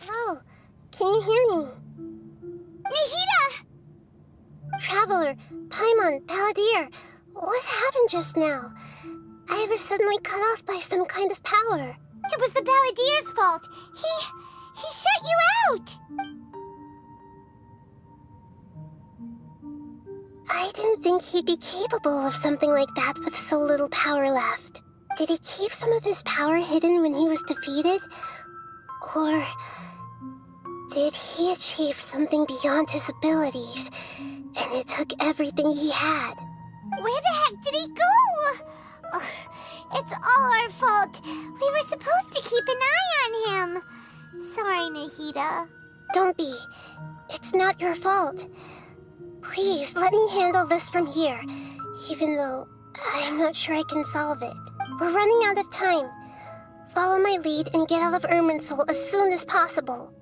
Oh, can you hear me? Nahida! Traveler, Paimon, Balladeer, what happened just now? I was suddenly cut off by some kind of power. It was the Balladeer's fault. He shut you out! I didn't think he'd be capable of something like that with so little power left. Did he keep some of his power hidden when he was defeated? Or did he achieve something beyond his abilities, and it took everything he had? Where the heck did he go? Ugh, it's all our fault. We were supposed to keep an eye on him. Sorry, Nahida. Don't be. It's not your fault. Please, let me handle this from here, even though I'm not sure I can solve it. We're running out of time. Follow my lead and get out of Irminsul as soon as possible.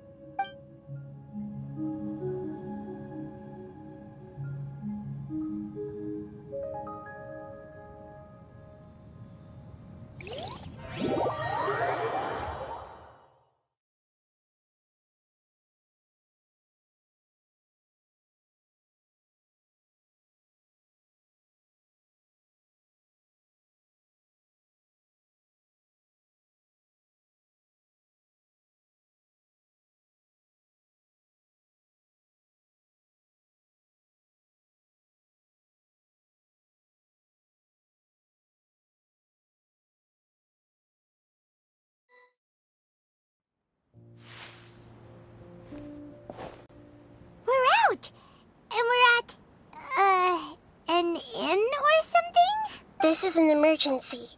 We're out! And we're at, an inn or something? This is an emergency.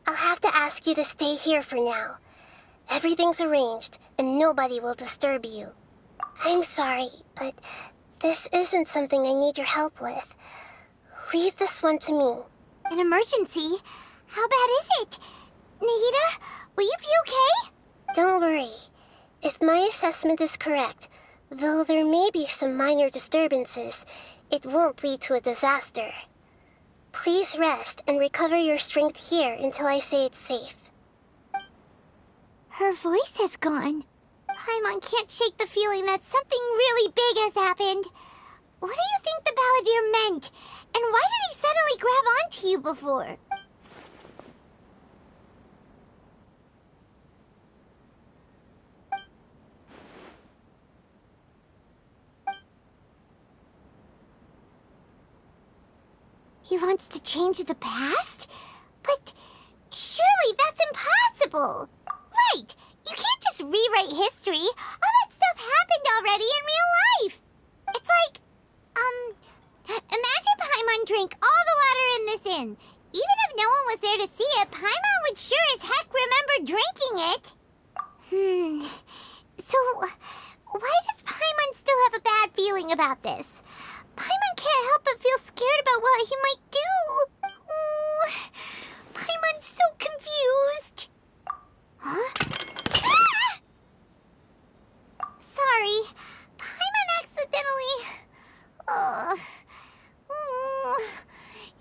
I'll have to ask you to stay here for now. Everything's arranged, and nobody will disturb you. I'm sorry, but this isn't something I need your help with. Leave this one to me. An emergency? How bad is it? Nahida, will you be okay? Don't worry. If my assessment is correct, though there may be some minor disturbances, it won't lead to a disaster. Please rest and recover your strength here until I say it's safe. Her voice has gone. Paimon can't shake the feeling that something really big has happened. What do you think the Balladeer meant? And why did he suddenly grab onto you before? He wants to change the past? But surely that's impossible! Right! You can't just rewrite history! All that stuff happened already in real life! It's like, imagine Paimon drank all the water in this inn. Even if no one was there to see it, Paimon would sure as heck remember drinking it. So, why does Paimon still have a bad feeling about this? Paimon can't help but feel scared about what he might do. Ooh, Paimon's so confused. Huh? Ah! Sorry, Paimon accidentally...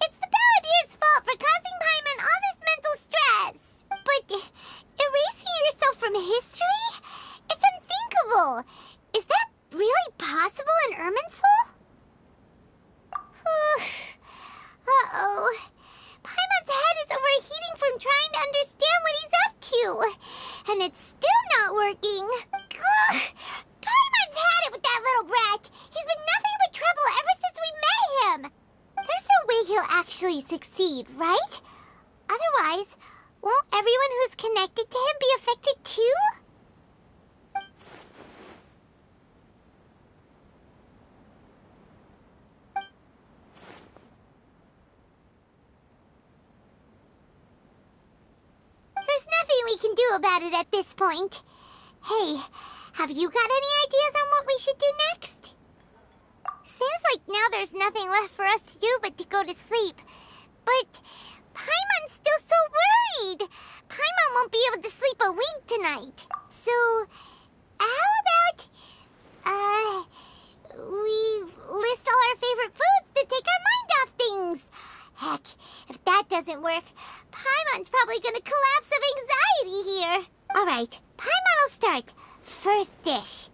It's the Balladier's fault for causing Paimon all this mental stress. But erasing yourself from history? It's unthinkable. Is that really possible in Irminsul? Uh-oh. Paimon's head is overheating from trying to understand what he's up to. And it's still not working. Ugh. Paimon's had it with that little brat. He's been nothing but trouble ever since we met him. There's no way he'll actually succeed, right? Otherwise, won't everyone who's connected to him be affected too? There's nothing we can do about it at this point. Hey, have you got any ideas on what we should do next? Seems like now there's nothing left for us to do but to go to sleep. But Paimon's still so worried. Paimon won't be able to sleep a wink tonight. So, how about, we list all our favorite foods to take our mind off things? Heck, if that doesn't work, Paimon's probably gonna collapse of anxiety here. Alright, Paimon will start. First dish.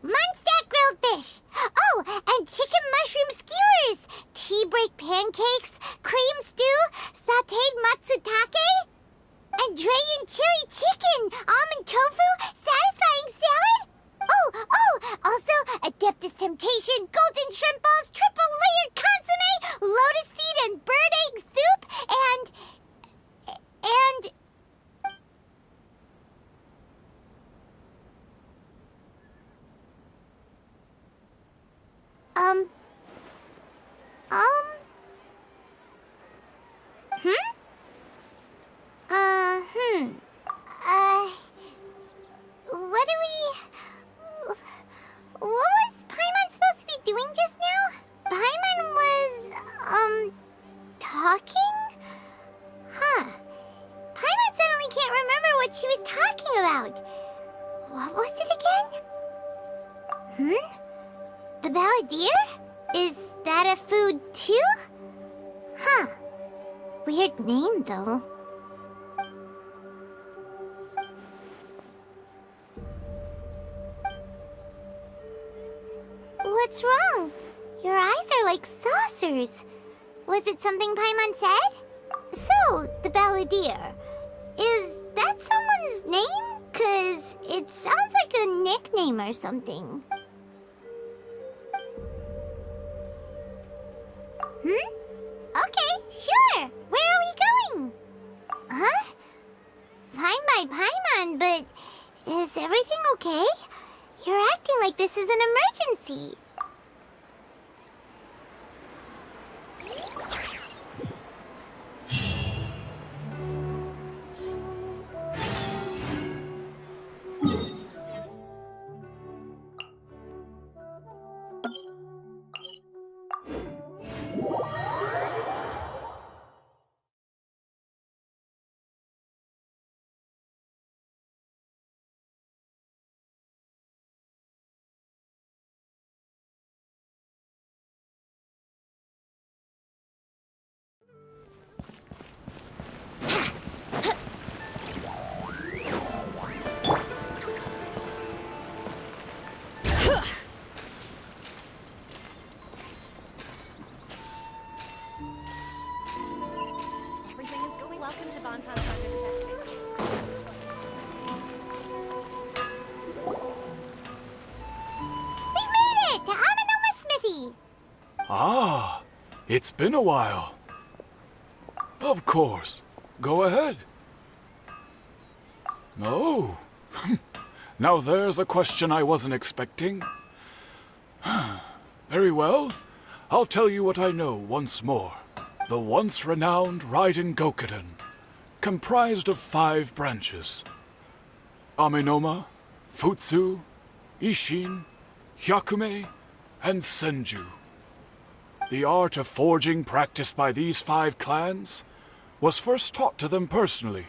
Munstack grilled fish. Oh, and chicken mushroom skewers. Tea break pancakes. Cream stew. Sauteed matsutake. And Drayan chili chicken. Almond tofu. Satisfying salad. Oh, also Adeptus Temptation. Golden shrimp balls. Triple layered consomme. Lotus seed and bird egg soup. And... What was Paimon supposed to be doing just now? Paimon was, talking? Huh. Paimon suddenly can't remember what she was talking about. What was it again? The Balladeer? Is that a food too? Huh. Weird name, though. What's wrong? Your eyes are like saucers. Was it something Paimon said? So, the Balladeer. Is that someone's name? 'Cause it sounds like a nickname or something. Okay, sure. Where are we going? Huh? Fine by Paimon, but is everything okay? You're acting like this is an emergency. Ah, it's been a while. Of course. Go ahead. No. Now there's a question I wasn't expecting. Very well. I'll tell you what I know once more. The once renowned Raiden Gokuden, comprised of 5 branches: Amenoma, Futsu, Ishin, Hyakume, and Senju. The art of forging practiced by these 5 clans was first taught to them personally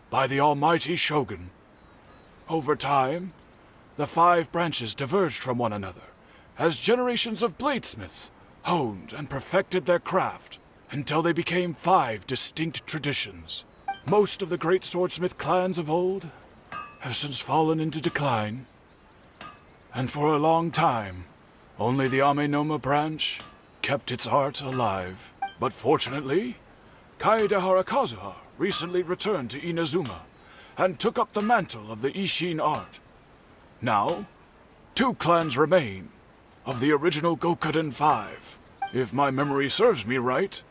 by the almighty Shogun. Over time, the 5 branches diverged from one another as generations of bladesmiths honed and perfected their craft until they became 5 distinct traditions. Most of the great swordsmith clans of old have since fallen into decline, and for a long time, only the Amenoma branch kept its art alive. But fortunately, Kaedehara Kazuha recently returned to Inazuma and took up the mantle of the Ishin art. Now, 2 clans remain of the original Gokuden 5. If my memory serves me right,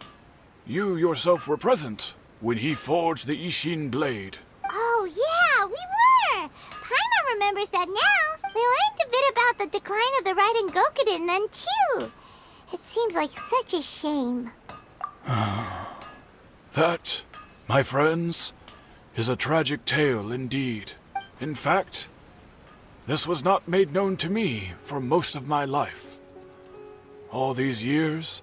you yourself were present when he forged the Ishin blade. Oh, yeah, we were! Paimon remembers that now. We learned a bit about the decline of the Raiden Gokuden then, too. It seems like such a shame. That, my friends, is a tragic tale indeed. In fact, this was not made known to me for most of my life. All these years,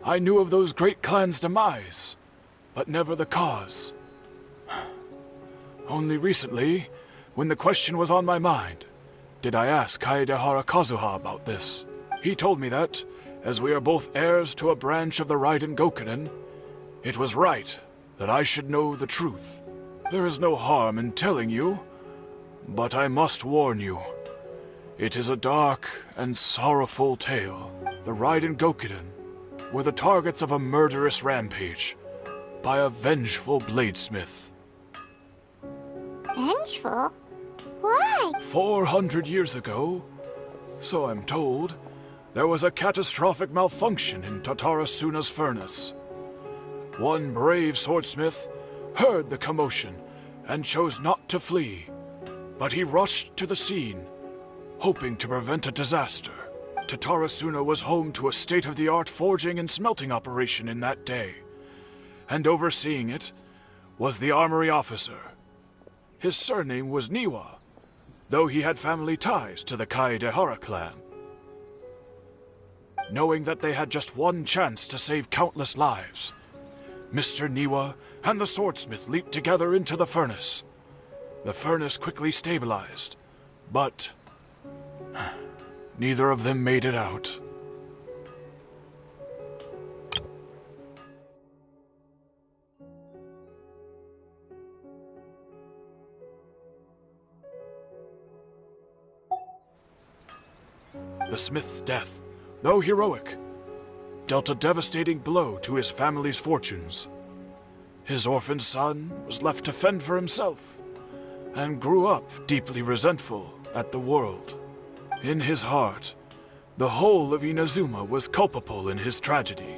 I knew of those great clans' demise, but never the cause. Only recently, when the question was on my mind, did I ask Kaedehara Kazuha about this. He told me that, as we are both heirs to a branch of the Raiden Gokuden, it was right that I should know the truth. There is no harm in telling you, but I must warn you. It is a dark and sorrowful tale. The Raiden Gokuden were the targets of a murderous rampage by a vengeful bladesmith. Vengeful? Why? 400 years ago, so I'm told, there was a catastrophic malfunction in Tatarasuna's furnace. One brave swordsmith heard the commotion and chose not to flee, but he rushed to the scene, hoping to prevent a disaster. Tatarasuna was home to a state-of-the-art forging and smelting operation in that day, and overseeing it was the armory officer. His surname was Niwa, though he had family ties to the Kaedehara clan. Knowing that they had just one chance to save countless lives, Mr. Niwa and the swordsmith leaped together into the furnace. The furnace quickly stabilized, but neither of them made it out. The smith's death, though heroic, dealt a devastating blow to his family's fortunes. His orphaned son was left to fend for himself, and grew up deeply resentful at the world. In his heart, the whole of Inazuma was culpable in his tragedy.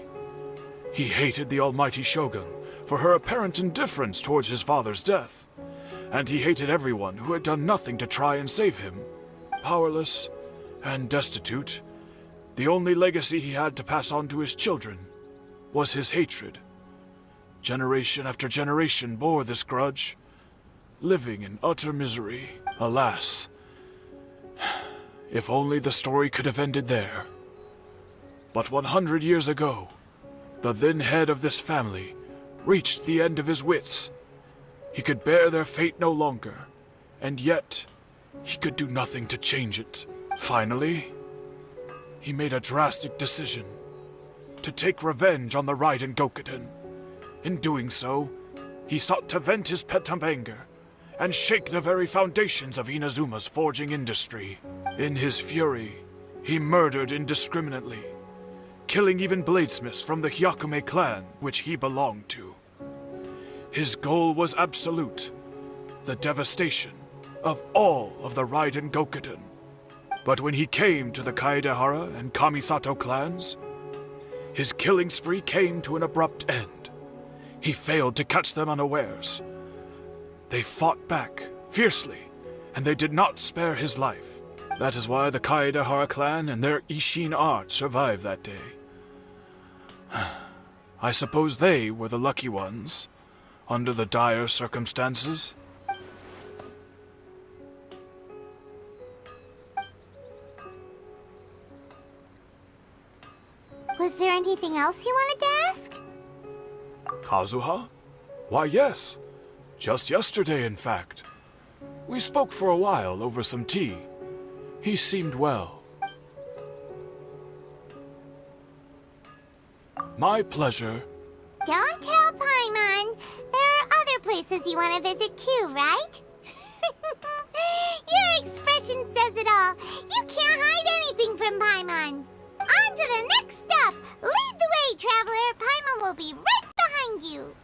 He hated the almighty Shogun for her apparent indifference towards his father's death, and he hated everyone who had done nothing to try and save him. Powerless and destitute, the only legacy he had to pass on to his children was his hatred. Generation after generation bore this grudge, living in utter misery. Alas, if only the story could have ended there. But 100 years ago, the then head of this family reached the end of his wits. He could bear their fate no longer, and yet he could do nothing to change it. Finally, he made a drastic decision to take revenge on the Raiden Gokuden. In doing so, he sought to vent his pent anger and shake the very foundations of Inazuma's forging industry. In his fury, he murdered indiscriminately, killing even bladesmiths from the Hyakume clan which he belonged to. His goal was absolute, the devastation of all of the Raiden Gokuden. But when he came to the Kaedehara and Kamisato clans, his killing spree came to an abrupt end. He failed to catch them unawares. They fought back fiercely, and they did not spare his life. That is why the Kaedehara clan and their Ishin art survived that day. I suppose they were the lucky ones, under the dire circumstances. Was there anything else you wanted to ask? Kazuha? Why, yes. Just yesterday, in fact. We spoke for a while over some tea. He seemed well. My pleasure. Don't tell Paimon. There are other places you want to visit too, right? Your expression says it all. You can't hide anything from Paimon. On to the next stop. Lead the way, traveler. Paimon will be right behind you.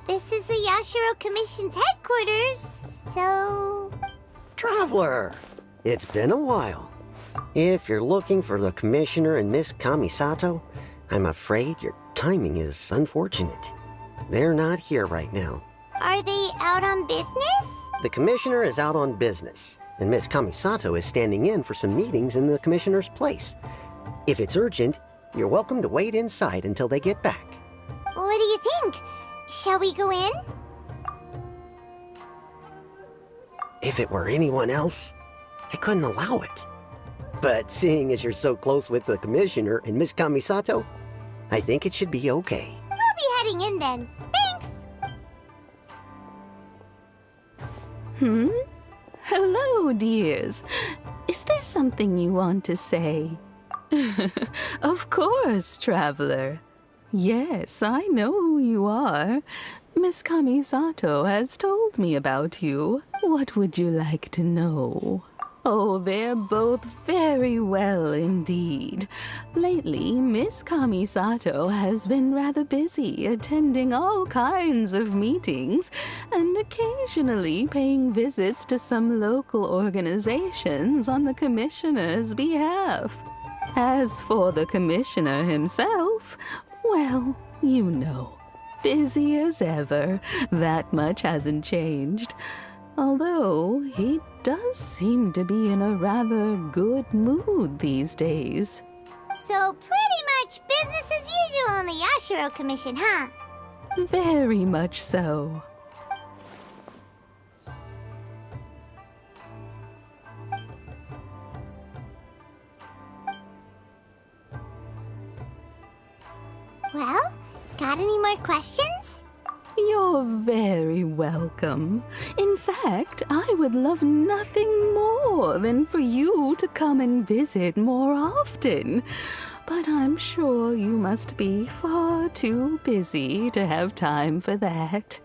This is the Yashiro Commission's headquarters, so... Traveler! It's been a while. If you're looking for the Commissioner and Miss Kamisato, I'm afraid your timing is unfortunate. They're not here right now. Are they out on business? The Commissioner is out on business, and Miss Kamisato is standing in for some meetings in the Commissioner's place. If it's urgent, you're welcome to wait inside until they get back. What do you think? Shall we go in? If it were anyone else, I couldn't allow it. But seeing as you're so close with the Commissioner and Miss Kamisato, I think it should be okay. We'll be heading in then. Thanks! Hello, dears. Is there something you want to say? Of course, traveler. Yes, I know who you are. Miss Kamisato has told me about you. What would you like to know? Oh, they're both very well indeed. Lately, Miss Kamisato has been rather busy attending all kinds of meetings and occasionally paying visits to some local organizations on the Commissioner's behalf. As for the Commissioner himself, well, you know, busy as ever. That much hasn't changed. Although, he does seem to be in a rather good mood these days. So pretty much business as usual in the Yashiro Commission, huh? Very much so. Well, got any more questions? You're very welcome. In fact, I would love nothing more than for you to come and visit more often. But I'm sure you must be far too busy to have time for that.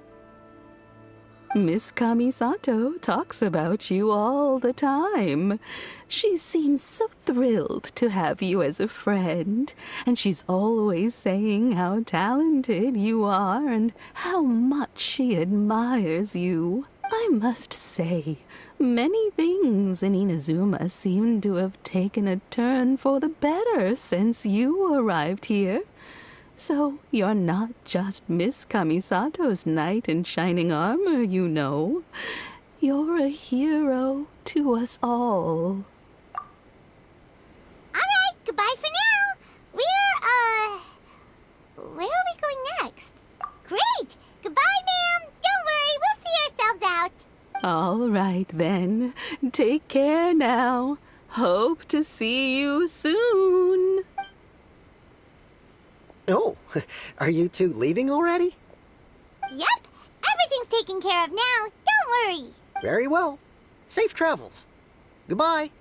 Miss Kamisato talks about you all the time. She seems so thrilled to have you as a friend, and she's always saying how talented you are and how much she admires you. I must say, many things in Inazuma seem to have taken a turn for the better since you arrived here. So you're not just Miss Kamisato's knight in shining armor, you know. You're a hero to us all. Alright, goodbye for now. Where are we going next? Great! Goodbye, ma'am! Don't worry, we'll see ourselves out. All right, then. Take care now. Hope to see you soon. Oh, are you two leaving already? Yep, everything's taken care of now. Don't worry. Very well. Safe travels. Goodbye.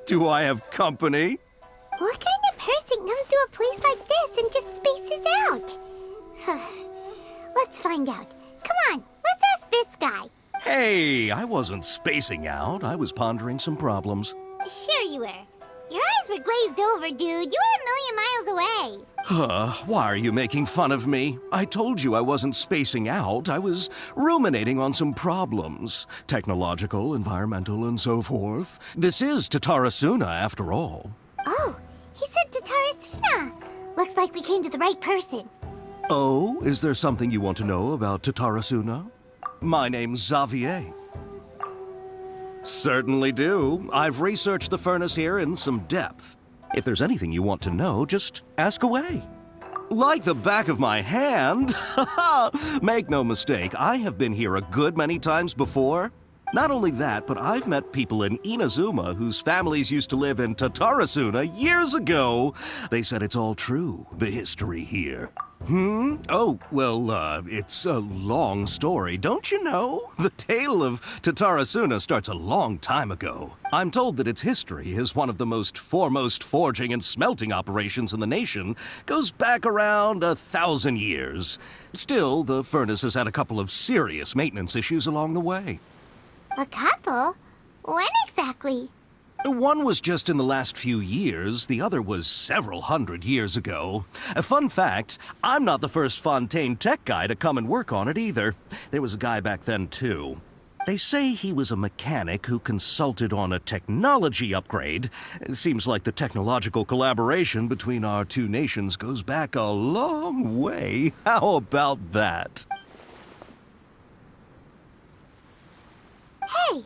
Do I have company? What kind of person comes to a place like this and just spaces out? Let's find out. Come on, let's ask this guy. Hey, I wasn't spacing out. I was pondering some problems. Sure you were. Your eyes were glazed over, dude. You were a million miles away. Why are you making fun of me? I told you I wasn't spacing out. I was ruminating on some problems. Technological, environmental, and so forth. This is Tatarasuna, after all. Oh, he said Tatarasuna. Looks like we came to the right person. Oh, is there something you want to know about Tatarasuna? My name's Xavier. Certainly do. I've researched the furnace here in some depth. If there's anything you want to know, just ask away. Like the back of my hand? Make no mistake, I have been here a good many times before. Not only that, but I've met people in Inazuma whose families used to live in Tatarasuna years ago. They said it's all true, the history here. Oh, well, it's a long story, don't you know? The tale of Tatarasuna starts a long time ago. I'm told that its history is one of the most foremost forging and smelting operations in the nation. Goes back around 1,000 years. Still, the furnace has had a couple of serious maintenance issues along the way. A couple? When exactly? One was just in the last few years, the other was several hundred years ago. A fun fact, I'm not the first Fontaine tech guy to come and work on it either. There was a guy back then too. They say he was a mechanic who consulted on a technology upgrade. It seems like the technological collaboration between our two nations goes back a long way. How about that? Hey,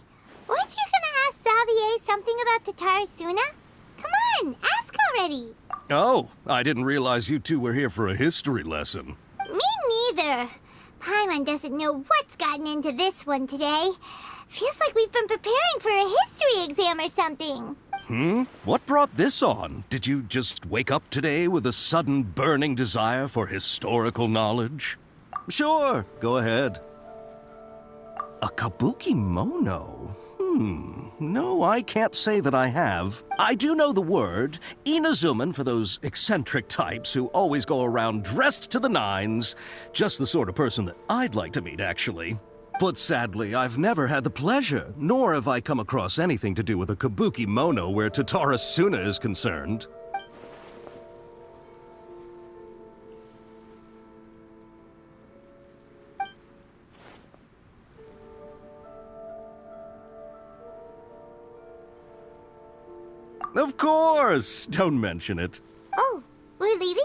weren't you gonna ask Xavier something about Tatarasuna? Come on, ask already. Oh, I didn't realize you two were here for a history lesson. Me neither. Paimon doesn't know what's gotten into this one today. Feels like we've been preparing for a history exam or something. What brought this on? Did you just wake up today with a sudden burning desire for historical knowledge? Sure, go ahead. A kabuki mono? No, I can't say that I have. I do know the word, Inazuman for those eccentric types who always go around dressed to the nines. Just the sort of person that I'd like to meet, actually. But sadly, I've never had the pleasure, nor have I come across anything to do with a kabuki mono where Tatarasuna is concerned. Of course! Don't mention it. Oh, we're leaving?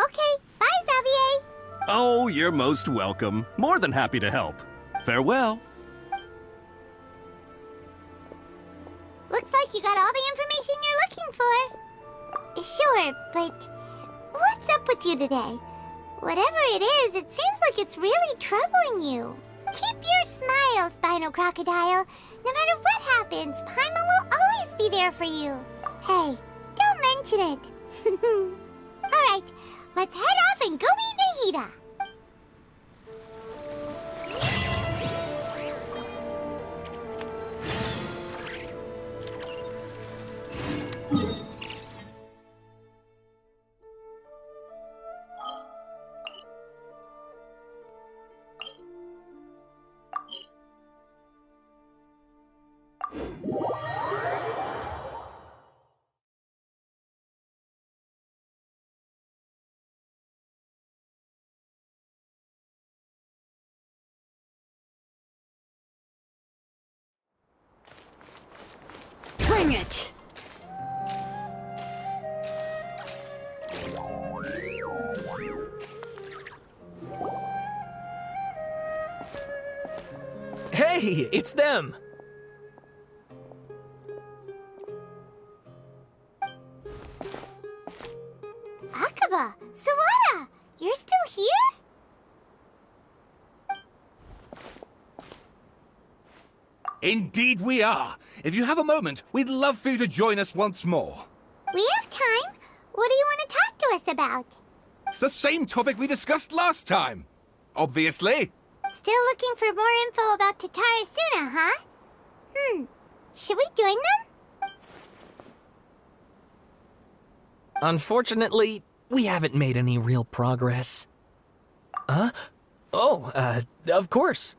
Okay, bye, Xavier. Oh, you're most welcome. More than happy to help. Farewell. Looks like you got all the information you're looking for. Sure, but what's up with you today? Whatever it is, it seems like it's really troubling you. Keep your smile, Spinal Crocodile. No matter what happens, Paimon will always be there for you. Hey, don't mention it. Alright, let's head off and go meet Nahida. Bring it! Hey, it's them! Akaba, Sawada, you're still here? Indeed we are. If you have a moment, we'd love for you to join us once more. We have time. What do you want to talk to us about? It's the same topic we discussed last time. Obviously. Still looking for more info about Tatarasuna, huh? Should we join them? Unfortunately, we haven't made any real progress. Huh? Oh, of course.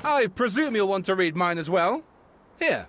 I presume you'll want to read mine as well. Here.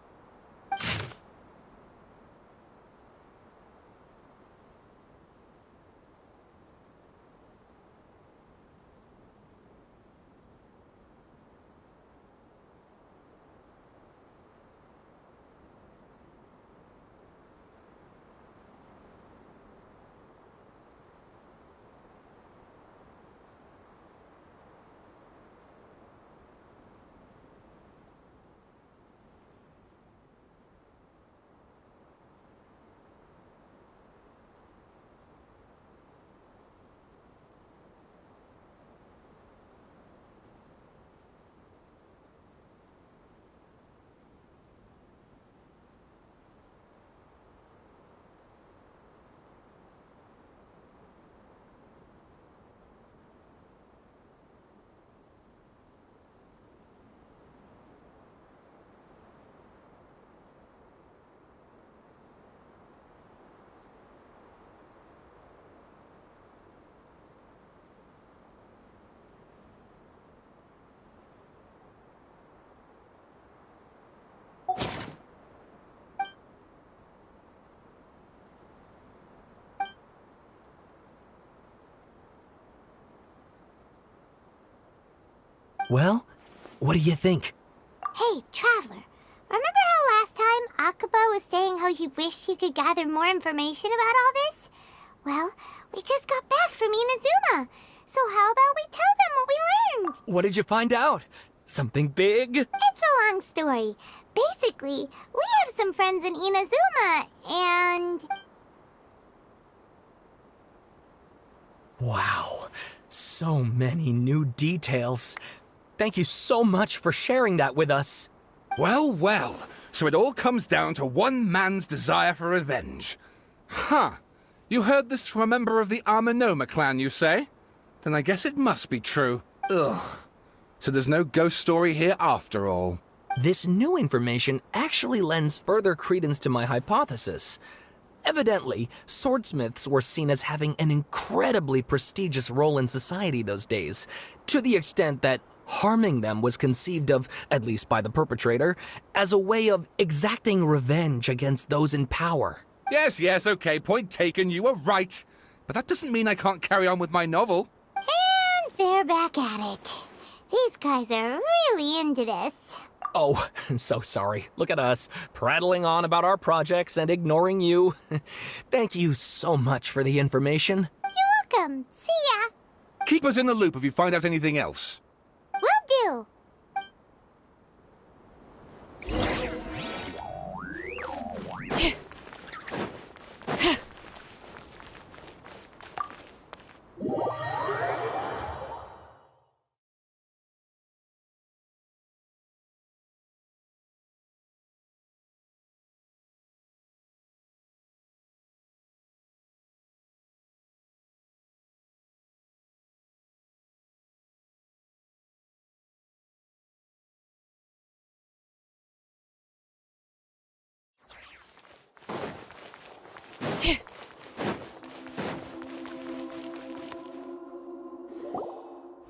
Well, what do you think? Hey, Traveler. Remember how last time Akaba was saying how he wished he could gather more information about all this? Well, we just got back from Inazuma. So how about we tell them what we learned? What did you find out? Something big? It's a long story. Basically, we have some friends in Inazuma, and... Wow, so many new details. Thank you so much for sharing that with us. Well, well. So it all comes down to one man's desire for revenge. Huh. You heard this from a member of the Amanoma clan, you say? Then I guess it must be true. Ugh. So there's no ghost story here after all. This new information actually lends further credence to my hypothesis. Evidently, swordsmiths were seen as having an incredibly prestigious role in society those days, to the extent that harming them was conceived of, at least by the perpetrator, as a way of exacting revenge against those in power. Yes, okay, point taken, you were right. But that doesn't mean I can't carry on with my novel. And they're back at it. These guys are really into this. Oh, so sorry. Look at us, prattling on about our projects and ignoring you. Thank you so much for the information. You're welcome. See ya. Keep us in the loop if you find out anything else. Will do.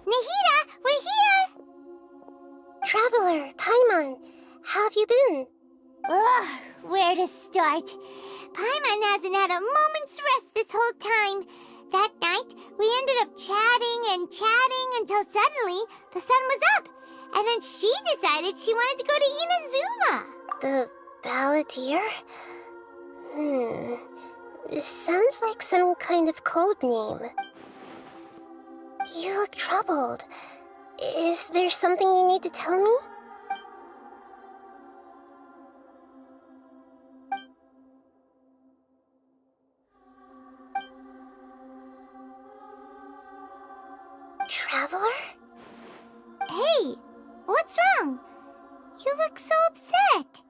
Nahida, we're here! Traveler, Paimon, how have you been? Ugh, where to start? Paimon hasn't had a moment's rest this whole time. That night, we ended up chatting and chatting until suddenly the sun was up. And then she decided she wanted to go to Inazuma. The Balladeer? It sounds like some kind of code name. You look troubled. Is there something you need to tell me? Traveler? Hey, what's wrong? You look so upset.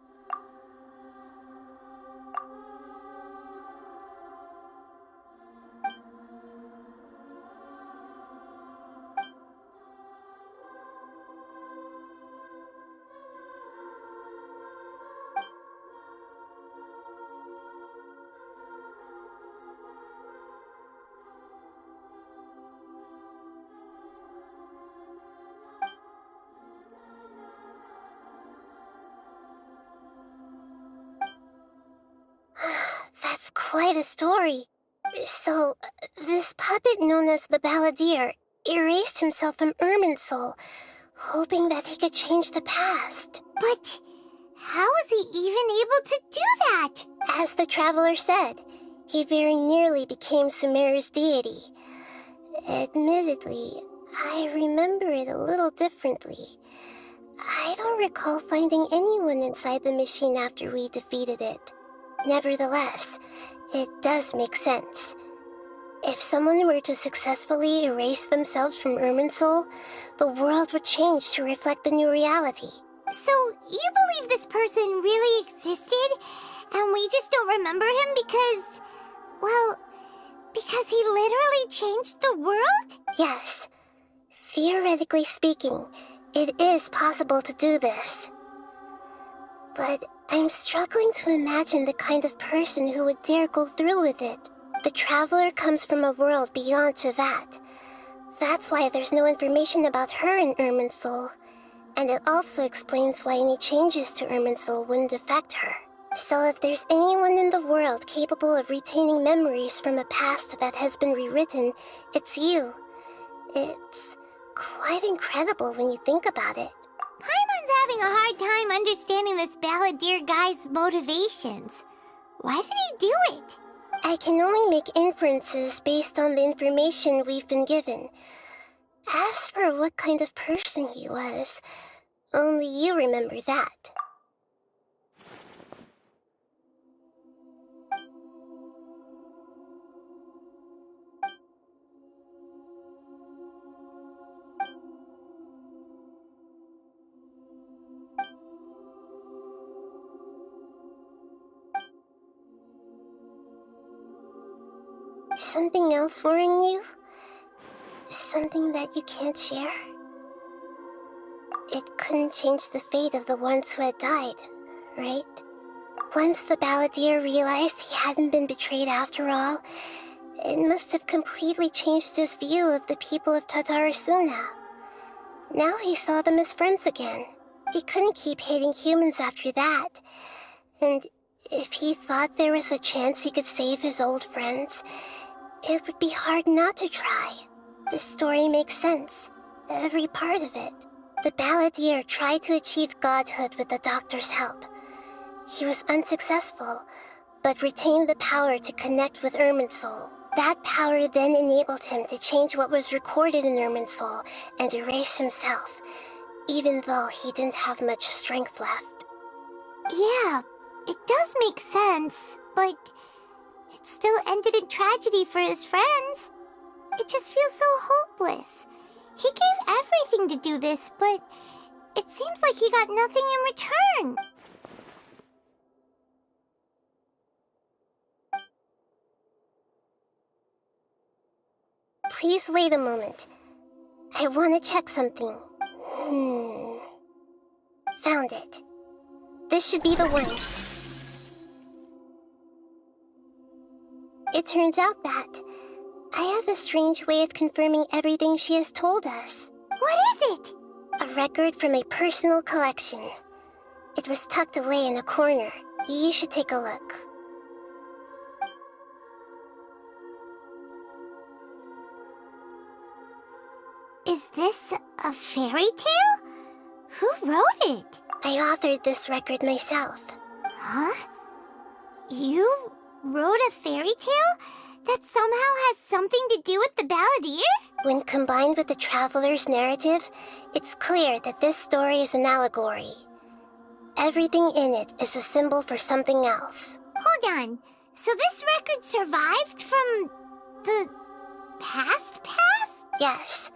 That's quite a story. So, this puppet known as the Balladeer erased himself from Irminsul, hoping that he could change the past. But how was he even able to do that? As the Traveler said, he very nearly became Sumeru's deity. Admittedly, I remember it a little differently. I don't recall finding anyone inside the machine after we defeated it. Nevertheless, it does make sense. If someone were to successfully erase themselves from Irminsul, the world would change to reflect the new reality. So, you believe this person really existed, and we just don't remember him because... well, because he literally changed the world? Yes. Theoretically speaking, it is possible to do this. But I'm struggling to imagine the kind of person who would dare go through with it. The Traveler comes from a world beyond Javat. That's why there's no information about her in Irminsul. And it also explains why any changes to Irminsul wouldn't affect her. So if there's anyone in the world capable of retaining memories from a past that has been rewritten, it's you. It's quite incredible when you think about it. Paimon's having a hard time understanding this Balladeer guy's motivations. Why did he do it? I can only make inferences based on the information we've been given. As for what kind of person he was, only you remember that. Something else worrying you? Something that you can't share? It couldn't change the fate of the ones who had died, right? Once the Balladeer realized he hadn't been betrayed after all, it must have completely changed his view of the people of Tatarasuna. Now he saw them as friends again. He couldn't keep hating humans after that. And if he thought there was a chance he could save his old friends, it would be hard not to try. The story makes sense, every part of it. The Balladeer tried to achieve godhood with the Doctor's help. He was unsuccessful, but retained the power to connect with Irminsul. That power then enabled him to change what was recorded in Irminsul and erase himself, even though he didn't have much strength left. Yeah, it does make sense, but it still ended in tragedy for his friends. It just feels so hopeless. He gave everything to do this, but it seems like he got nothing in return. Please wait a moment. I want to check something. Found it. This should be the one. It turns out that I have a strange way of confirming everything she has told us. What is it? A record from a personal collection. It was tucked away in a corner. You should take a look. Is this a fairy tale? Who wrote it? I authored this record myself. Huh? You wrote a fairy tale that somehow has something to do with the balladeer? When combined with the traveler's narrative, it's clear that this story is an allegory. Everything in it is a symbol for something else. Hold on. So this record survived from the past? Yes.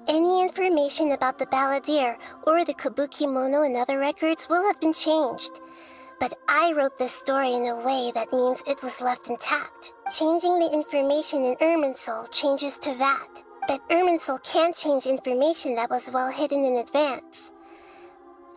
Any information about the balladeer or the kabuki mono in other records will have been changed. But I wrote this story in a way that means it was left intact. Changing the information in Irminsul changes to that. But Irminsul can't change information that was well hidden in advance.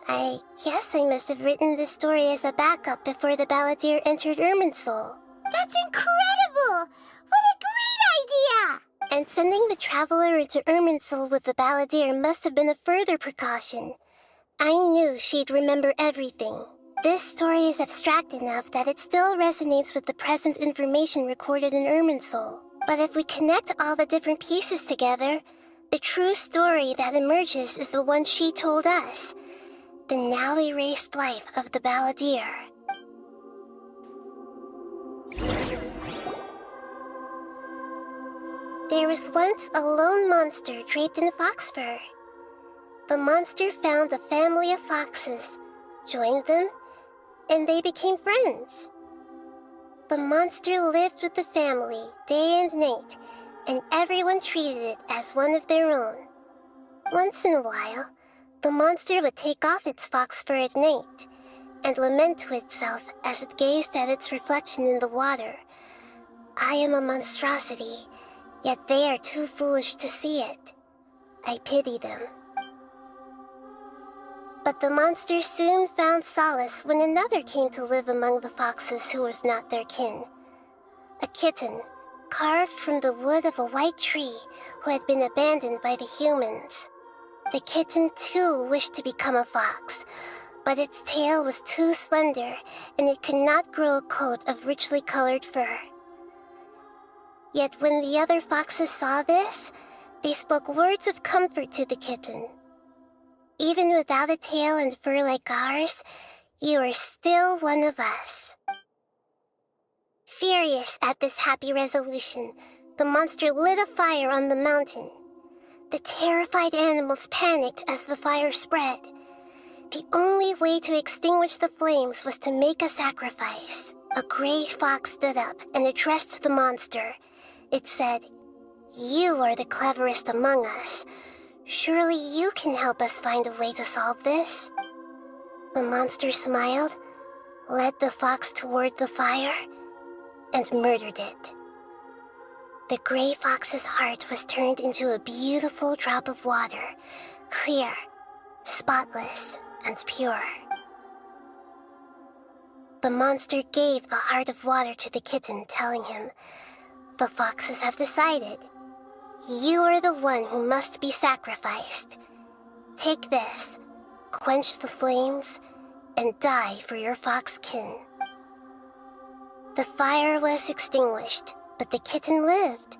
I guess I must have written this story as a backup before the balladeer entered Irminsul. That's incredible! What a great idea! And sending the traveler into Irminsul with the balladeer must have been a further precaution. I knew she'd remember everything. This story is abstract enough that it still resonates with the present information recorded in Irminsul. But if we connect all the different pieces together, the true story that emerges is the one she told us. The now erased life of the balladeer. There was once a lone monster draped in fox fur. The monster found a family of foxes, joined them, and they became friends. The monster lived with the family day and night, and everyone treated it as one of their own. Once in a while, the monster would take off its fox fur at night and lament to itself as it gazed at its reflection in the water. I am a monstrosity, yet they are too foolish to see it. I pity them. But the monster soon found solace when another came to live among the foxes who was not their kin. A kitten, carved from the wood of a white tree who had been abandoned by the humans. The kitten too wished to become a fox, but its tail was too slender and it could not grow a coat of richly colored fur. Yet when the other foxes saw this, they spoke words of comfort to the kitten. Even without a tail and fur like ours, you are still one of us. Furious at this happy resolution, the monster lit a fire on the mountain. The terrified animals panicked as the fire spread. The only way to extinguish the flames was to make a sacrifice. A gray fox stood up and addressed the monster. It said, "You are the cleverest among us. Surely you can help us find a way to solve this." The monster smiled, led the fox toward the fire, and murdered it. The gray fox's heart was turned into a beautiful drop of water, clear, spotless, and pure. The monster gave the heart of water to the kitten, telling him, "The foxes have decided. You are the one who must be sacrificed. Take this, quench the flames, and die for your fox kin." The fire was extinguished, but the kitten lived.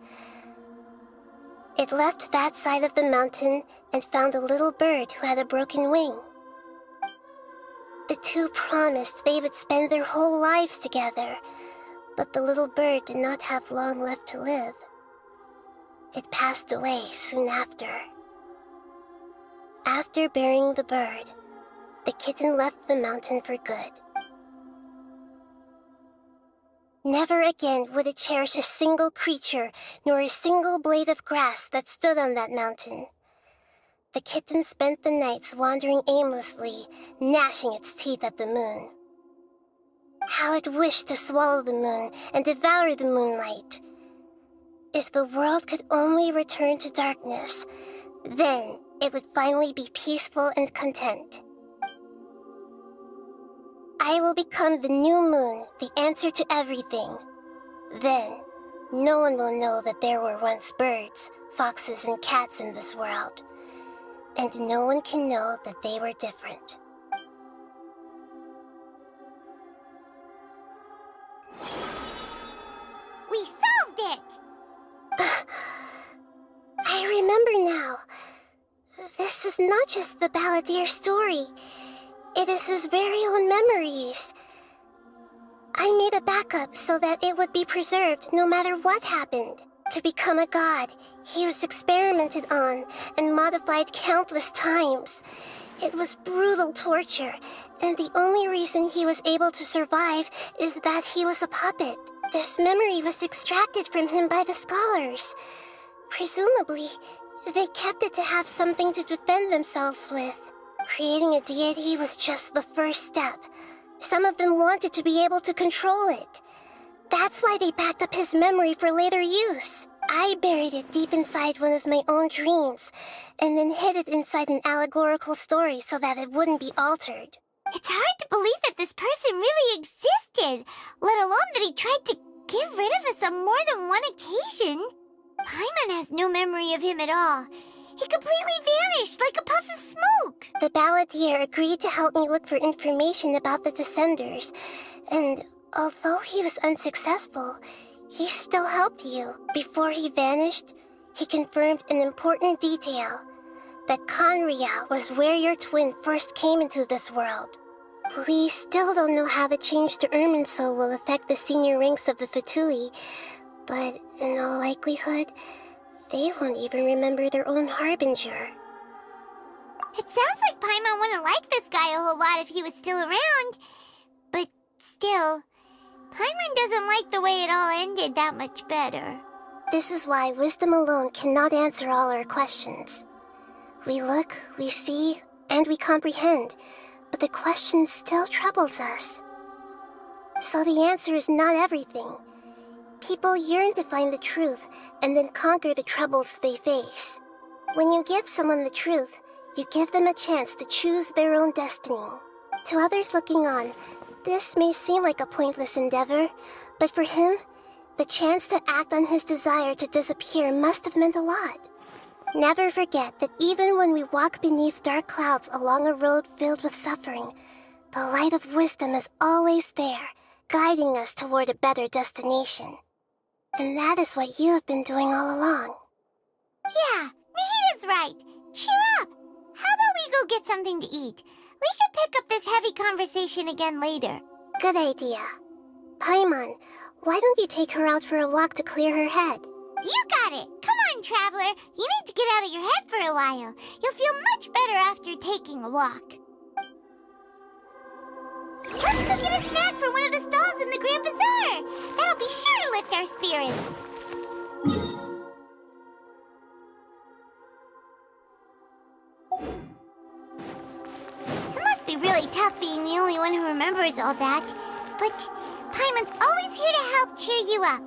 It left that side of the mountain and found a little bird who had a broken wing. The two promised they would spend their whole lives together, but the little bird did not have long left to live. It passed away soon after. After burying the bird, the kitten left the mountain for good. Never again would it cherish a single creature, nor a single blade of grass that stood on that mountain. The kitten spent the nights wandering aimlessly, gnashing its teeth at the moon. How it wished to swallow the moon and devour the moonlight. If the world could only return to darkness, then it would finally be peaceful and content. I will become the new moon, the answer to everything. Then, no one will know that there were once birds, foxes, and cats in this world. And no one can know that they were different. We solved it! I remember now. This is not just the Balladeer's story. It is his very own memories. I made a backup so that it would be preserved no matter what happened. To become a god, he was experimented on and modified countless times. It was brutal torture, and the only reason he was able to survive is that he was a puppet. This memory was extracted from him by the scholars. Presumably, they kept it to have something to defend themselves with. Creating a deity was just the first step. Some of them wanted to be able to control it. That's why they backed up his memory for later use. I buried it deep inside one of my own dreams, and then hid it inside an allegorical story so that it wouldn't be altered. It's hard to believe that this person really existed, let alone that he tried to get rid of us on more than one occasion. Paimon has no memory of him at all. He completely vanished like a puff of smoke. The Balladeer agreed to help me look for information about the Descenders, and although he was unsuccessful, he still helped you. Before he vanished, he confirmed an important detail, that Conria was where your twin first came into this world. We still don't know how the change to Irminsul will affect the senior ranks of the Fatui, but in all likelihood, they won't even remember their own Harbinger. It sounds like Paimon wouldn't like this guy a whole lot if he was still around. But still, Paimon doesn't like the way it all ended that much better. This is why wisdom alone cannot answer all our questions. We look, we see, and we comprehend, but the question still troubles us. So the answer is not everything. People yearn to find the truth and then conquer the troubles they face. When you give someone the truth, you give them a chance to choose their own destiny. To others looking on, this may seem like a pointless endeavor, but for him, the chance to act on his desire to disappear must have meant a lot. Never forget that even when we walk beneath dark clouds along a road filled with suffering, the light of wisdom is always there, guiding us toward a better destination. And that is what you have been doing all along. Yeah, Nahita's right. Cheer up. How about we go get something to eat? We can pick up this heavy conversation again later. Good idea. Paimon, why don't you take her out for a walk to clear her head? You got it. Come on, Traveler. You need to get out of your head for a while. You'll feel much better after taking a walk. Let's go get a snack from one of the stalls in the Grand Bazaar. That'll be sure to lift our spirits. It must be really tough being the only one who remembers all that. But Paimon's always here to help cheer you up.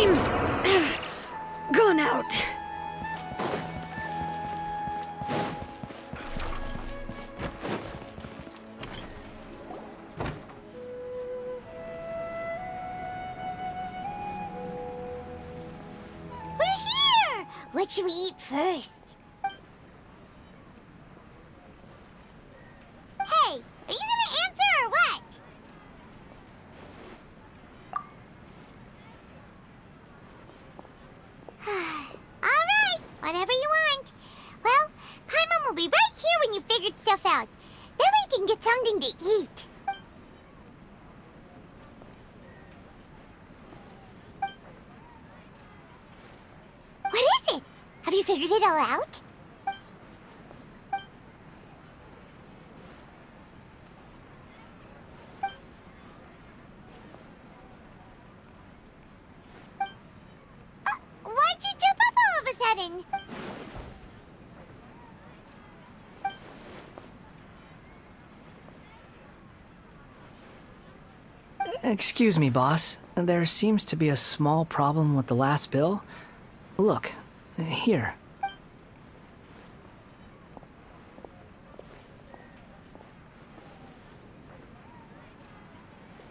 beam's gone out. We're here! What should we eat first? Hey, are you gonna answer or what? Alright, whatever you want. Well, Paimon will be right here when you figured stuff out. Then we can get something to eat. What is it? Have you figured it all out? Why'd you jump up all of a sudden? Excuse me, boss. There seems to be a small problem with the last bill. Look, here.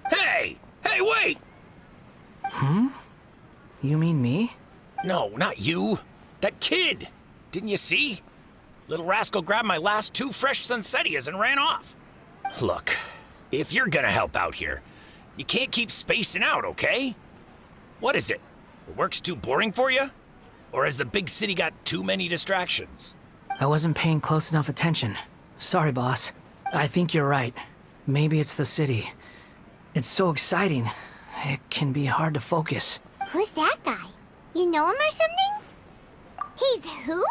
Hey! Hey, wait! You mean me? No, not you. That kid! Didn't you see? Little rascal grabbed my last 2 fresh Sunsettias and ran off. Look, if you're gonna help out here, you can't keep spacing out, okay? What is it? The work's too boring for you? Or has the big city got too many distractions? I wasn't paying close enough attention. Sorry, boss. I think you're right. Maybe it's the city. It's so exciting. It can be hard to focus. Who's that guy? You know him or something? He's who?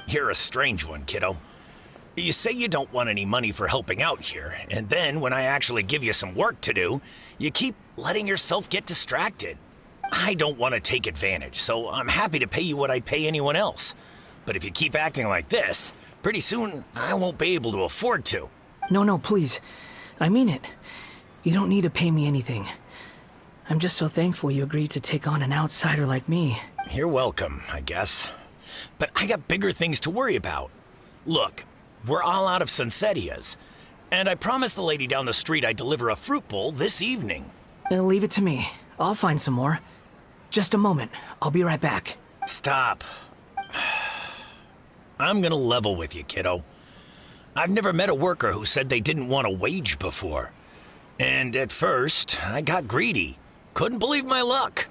You're a strange one, kiddo. You say you don't want any money for helping out here, and then when I actually give you some work to do, you keep letting yourself get distracted. I don't want to take advantage, so I'm happy to pay you what I'd pay anyone else. But if you keep acting like this, pretty soon I won't be able to afford to. No, please. I mean it. You don't need to pay me anything. I'm just so thankful you agreed to take on an outsider like me. You're welcome, I guess. But I got bigger things to worry about. Look, we're all out of Sunsettias, and I promised the lady down the street I'd deliver a fruit bowl this evening. Leave it to me. I'll find some more. Just a moment. I'll be right back. Stop. I'm gonna level with you, kiddo. I've never met a worker who said they didn't want a wage before. And at first, I got greedy. Couldn't believe my luck.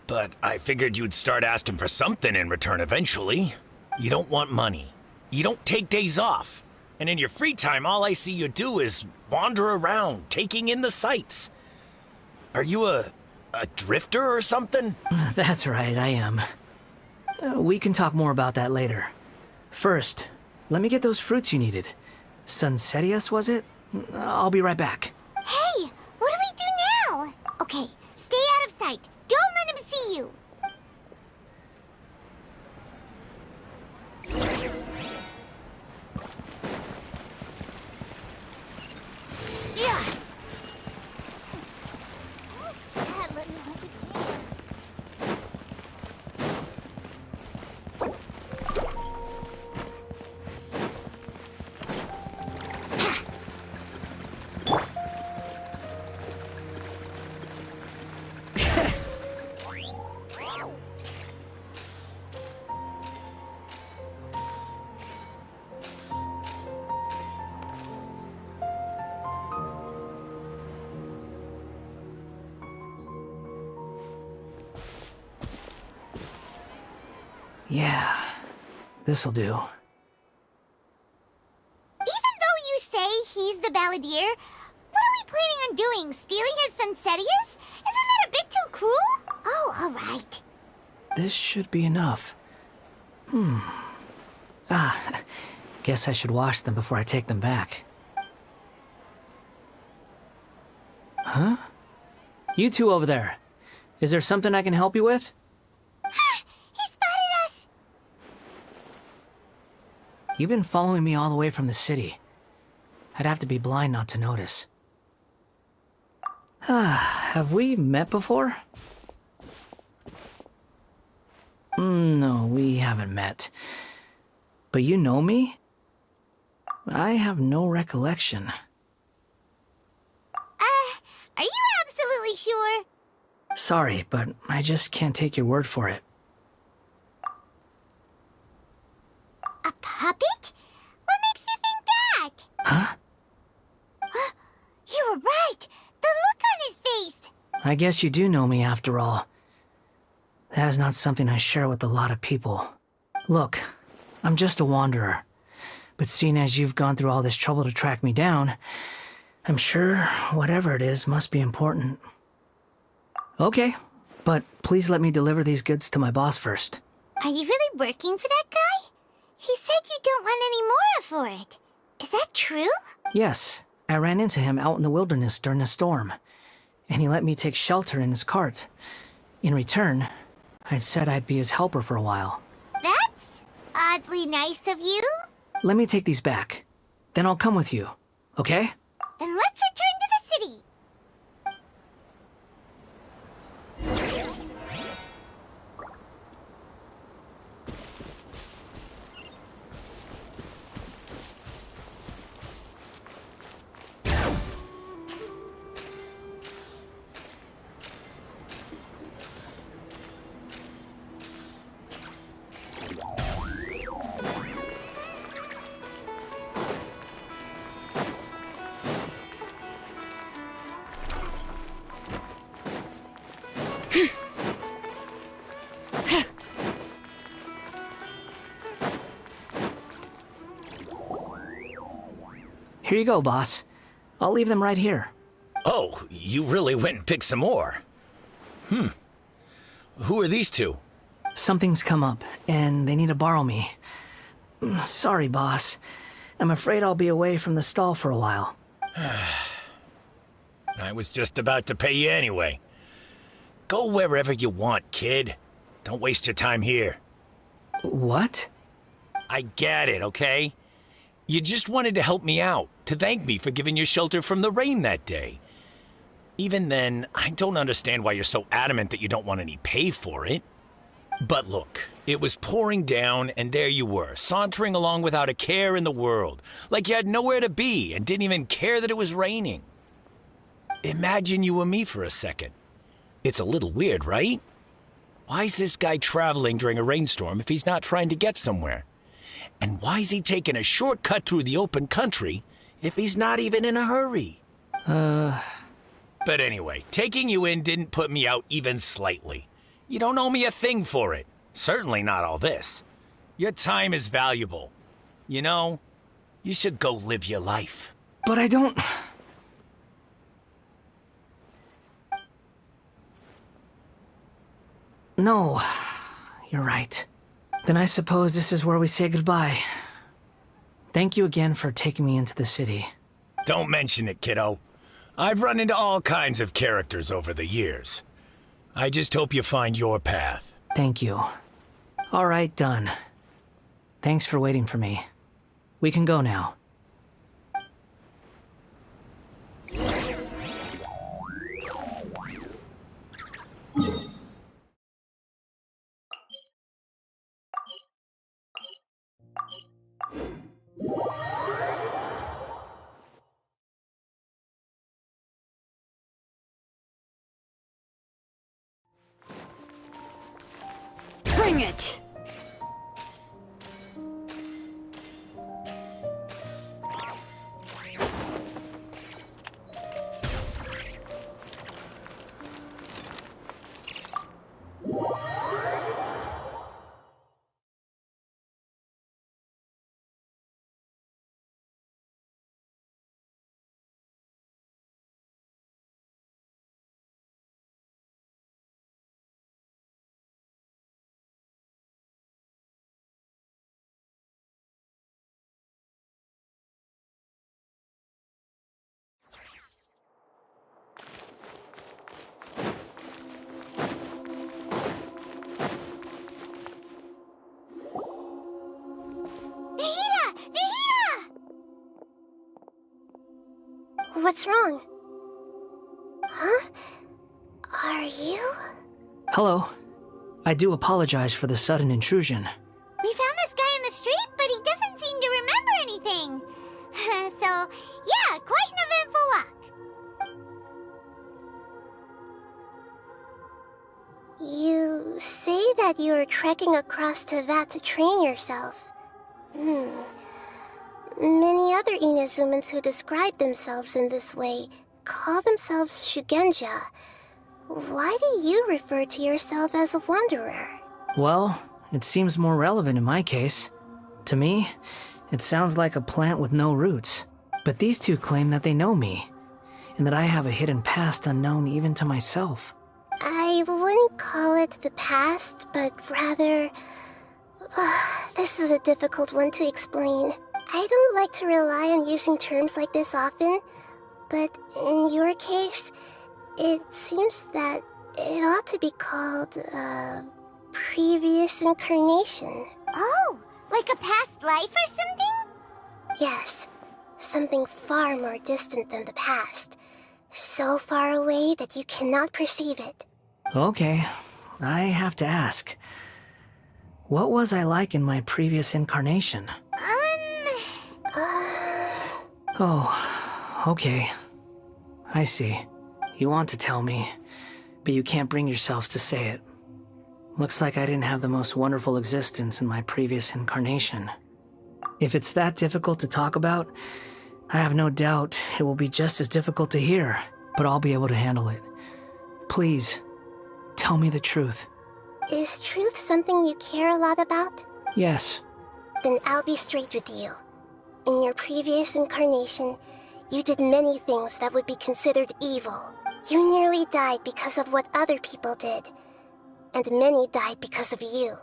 But I figured you'd start asking for something in return eventually. You don't want money. You don't take days off. And in your free time, all I see you do is wander around, taking in the sights. Are you a drifter or something? That's right, I am. We can talk more about that later. First, let me get those fruits you needed. Sunsettias, was it? I'll be right back. Hey, what do we do now? Okay, stay out of sight. Don't let him see you. Yeah. Dad, let me hold it down. Yeah, this'll do. Even though you say he's the balladeer, what are we planning on doing? Stealing his Sunsettias? Isn't that a bit too cruel? Oh, all right. This should be enough. Guess I should wash them before I take them back. Huh? You two over there. Is there something I can help you with? He spotted us! You've been following me all the way from the city. I'd have to be blind not to notice. Have we met before? No, we haven't met. But you know me? I have no recollection. Are you absolutely sure? Sorry, but I just can't take your word for it. A puppet? What makes you think that? Huh? You were right! The look on his face! I guess you do know me after all. That is not something I share with a lot of people. Look, I'm just a wanderer. But seeing as you've gone through all this trouble to track me down, I'm sure whatever it is must be important. Okay, but please let me deliver these goods to my boss first. Are you really working for that guy? He said you don't want any more for it. Is that true? Yes, I ran into him out in the wilderness during a storm, and he let me take shelter in his cart. In return, I said I'd be his helper for a while. That's oddly nice of you. Let me take these back. Then I'll come with you, okay? Then let's return to the city. Here you go, boss. I'll leave them right here. Oh, you really went and picked some more. Who are these two? Something's come up, and they need to borrow me. Sorry, boss. I'm afraid I'll be away from the stall for a while. I was just about to pay you anyway. Go wherever you want, kid. Don't waste your time here. What? I get it, okay? You just wanted to help me out, to thank me for giving you shelter from the rain that day. Even then, I don't understand why you're so adamant that you don't want any pay for it. But look, it was pouring down, and there you were, sauntering along without a care in the world, like you had nowhere to be and didn't even care that it was raining. Imagine you were me for a second. It's a little weird, right? Why is this guy traveling during a rainstorm if he's not trying to get somewhere? And why is he taking a shortcut through the open country if he's not even in a hurry? But anyway, taking you in didn't put me out even slightly. You don't owe me a thing for it. Certainly not all this. Your time is valuable. You know, you should go live your life. But I don't... No, you're right. Then I suppose this is where we say goodbye. Thank you again for taking me into the city. Don't mention it, kiddo. I've run into all kinds of characters over the years. I just hope you find your path. Thank you. All right, done. Thanks for waiting for me. We can go now. Bring it! What's wrong? Huh? Are you? Hello. I do apologize for the sudden intrusion. We found this guy in the street, but he doesn't seem to remember anything. So, yeah, quite an eventful walk. You say that you are trekking across Teyvat to train yourself. Many other Inazumans who describe themselves in this way call themselves Shugenja. Why do you refer to yourself as a wanderer? Well, it seems more relevant in my case. To me, it sounds like a plant with no roots. But these two claim that they know me, and that I have a hidden past unknown even to myself. I wouldn't call it the past, but rather... this is a difficult one to explain. I don't like to rely on using terms like this often, but in your case, it seems that it ought to be called, previous incarnation. Oh, like a past life or something? Yes, something far more distant than the past. So far away that you cannot perceive it. Okay, I have to ask. What was I like in my previous incarnation? Oh, okay. I see. You want to tell me, but you can't bring yourselves to say it. Looks like I didn't have the most wonderful existence in my previous incarnation. If it's that difficult to talk about, I have no doubt it will be just as difficult to hear, but I'll be able to handle it. Please, tell me the truth. Is truth something you care a lot about? Yes. Then I'll be straight with you. In your previous incarnation, you did many things that would be considered evil. You nearly died because of what other people did, and many died because of you.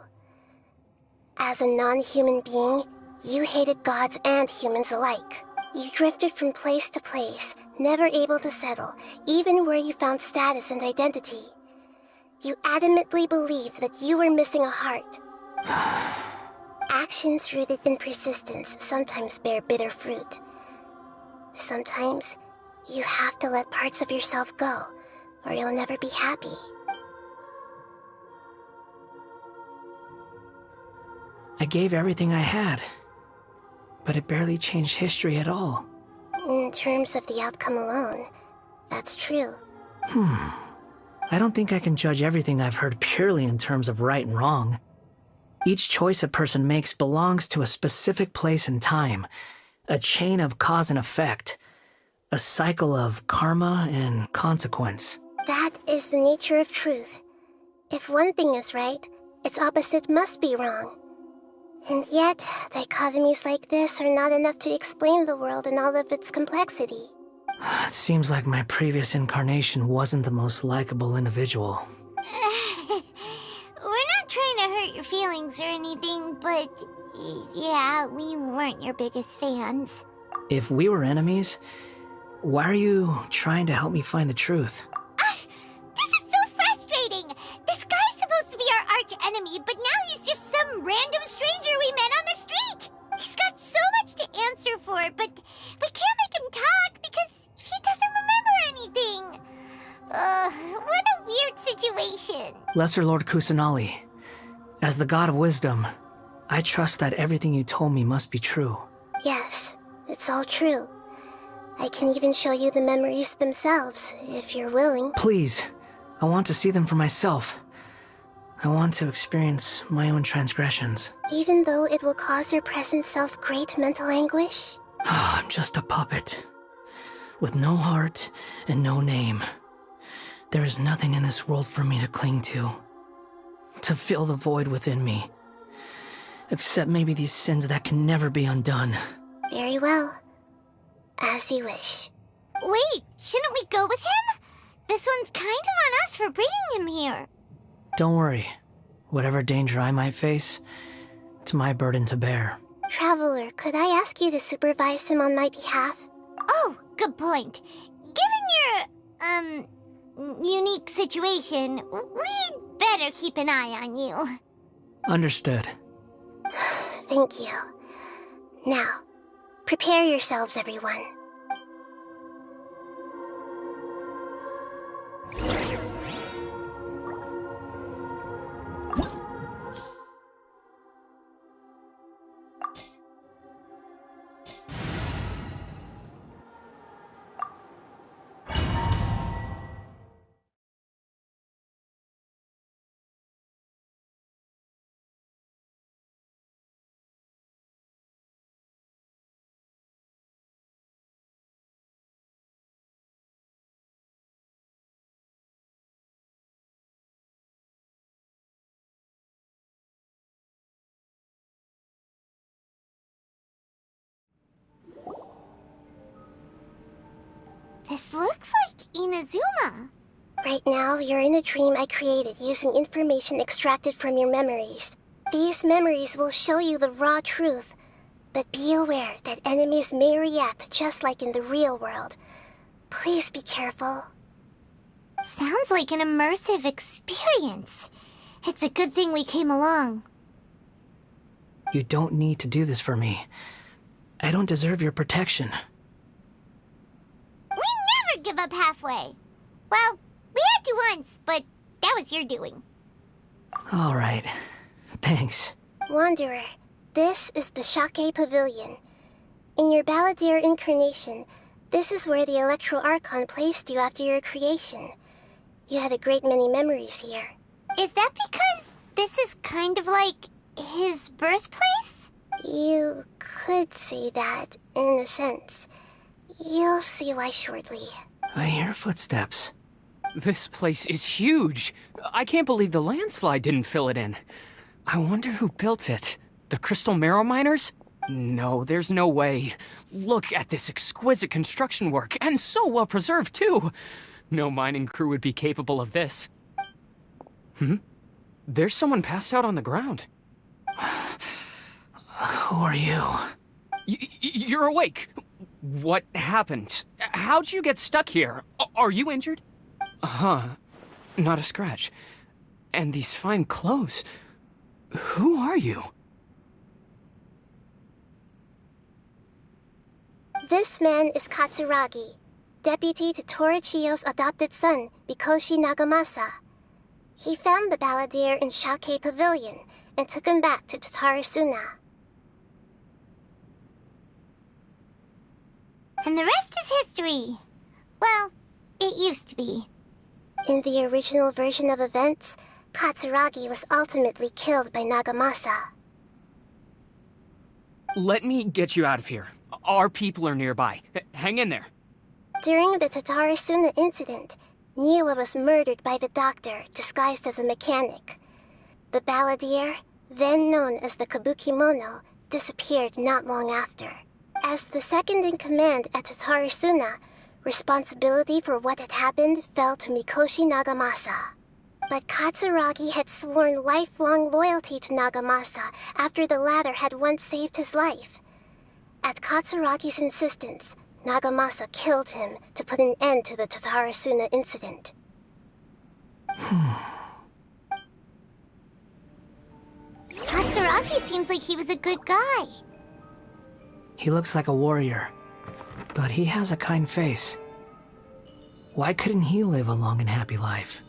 As a non-human being, you hated gods and humans alike. You drifted from place to place, never able to settle, even where you found status and identity. You adamantly believed that you were missing a heart. Actions rooted in persistence sometimes bear bitter fruit. Sometimes, you have to let parts of yourself go, or you'll never be happy. I gave everything I had, but it barely changed history at all. In terms of the outcome alone, that's true. I don't think I can judge everything I've heard purely in terms of right and wrong. Each choice a person makes belongs to a specific place and time, a chain of cause and effect, a cycle of karma and consequence. That is the nature of truth. If one thing is right, its opposite must be wrong. And yet, dichotomies like this are not enough to explain the world in all of its complexity. It seems like my previous incarnation wasn't the most likable individual. We're not trying to hurt your feelings or anything, but yeah, we weren't your biggest fans. If we were enemies, why are you trying to help me find the truth? This is so frustrating! This guy's supposed to be our arch enemy, but now he's just some random stranger we met on the street! He's got so much to answer for, but we can't make him talk because he doesn't remember anything. What a weird situation. Lesser Lord Kusanali, as the god of wisdom, I trust that everything you told me must be true. Yes, it's all true. I can even show you the memories themselves, if you're willing. Please, I want to see them for myself. I want to experience my own transgressions. Even though it will cause your present self great mental anguish? I'm just a puppet, with no heart and no name. There is nothing in this world for me to cling to fill the void within me. Except maybe these sins that can never be undone. Very well. As you wish. Wait, shouldn't we go with him? This one's kind of on us for bringing him here. Don't worry. Whatever danger I might face, it's my burden to bear. Traveler, could I ask you to supervise him on my behalf? Oh, good point. Given your, unique situation, we'd better keep an eye on you. Understood. Thank you. Now, prepare yourselves, everyone. This looks like Inazuma. Right now, you're in a dream I created using information extracted from your memories. These memories will show you the raw truth, but be aware that enemies may react just like in the real world. Please be careful. Sounds like an immersive experience. It's a good thing we came along. You don't need to do this for me. I don't deserve your protection. We never give up halfway. Well, we had to once, but that was your doing. All right. Thanks. Wanderer, this is the Shake Pavilion. In your Balladeer incarnation, this is where the Electro Archon placed you after your creation. You had a great many memories here. Is that because this is kind of like his birthplace? You could say that, in a sense. You'll see why shortly. I hear footsteps. This place is huge. I can't believe the landslide didn't fill it in. I wonder who built it. The Crystal Marrow Miners? No, there's no way. Look at this exquisite construction work, and so well preserved, too. No mining crew would be capable of this. There's someone passed out on the ground. Who are you? You're awake. What happened? How'd you get stuck here? Are you injured? Not a scratch. And these fine clothes. Who are you? This man is Katsuragi, deputy to Torichiyo's adopted son, Mikoshi Nagamasa. He found the Balladeer in Shake Pavilion and took him back to Tatarasuna. And the rest is history. Well, it used to be. In the original version of events, Katsuragi was ultimately killed by Nagamasa. Let me get you out of here. Our people are nearby. Hang in there. During the Tatarasuna incident, Niwa was murdered by the doctor disguised as a mechanic. The Balladeer, then known as the Kabukimono, disappeared not long after. As the second in command at Tatarasuna, responsibility for what had happened fell to Mikoshi Nagamasa. But Katsuragi had sworn lifelong loyalty to Nagamasa after the latter had once saved his life. At Katsuragi's insistence, Nagamasa killed him to put an end to the Tatarasuna incident. Katsuragi seems like he was a good guy. He looks like a warrior, but he has a kind face. Why couldn't he live a long and happy life?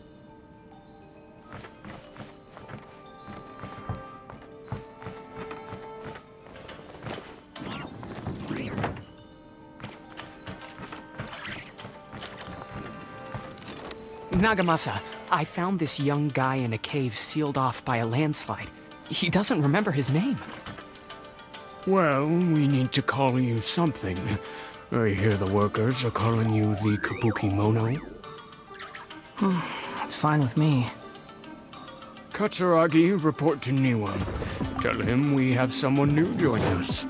Nagamasa, I found this young guy in a cave sealed off by a landslide. He doesn't remember his name. Well, we need to call you something. I hear the workers are calling you the Kabukimono. That's fine with me. Katsuragi, report to Niwa. Tell him we have someone new joining us.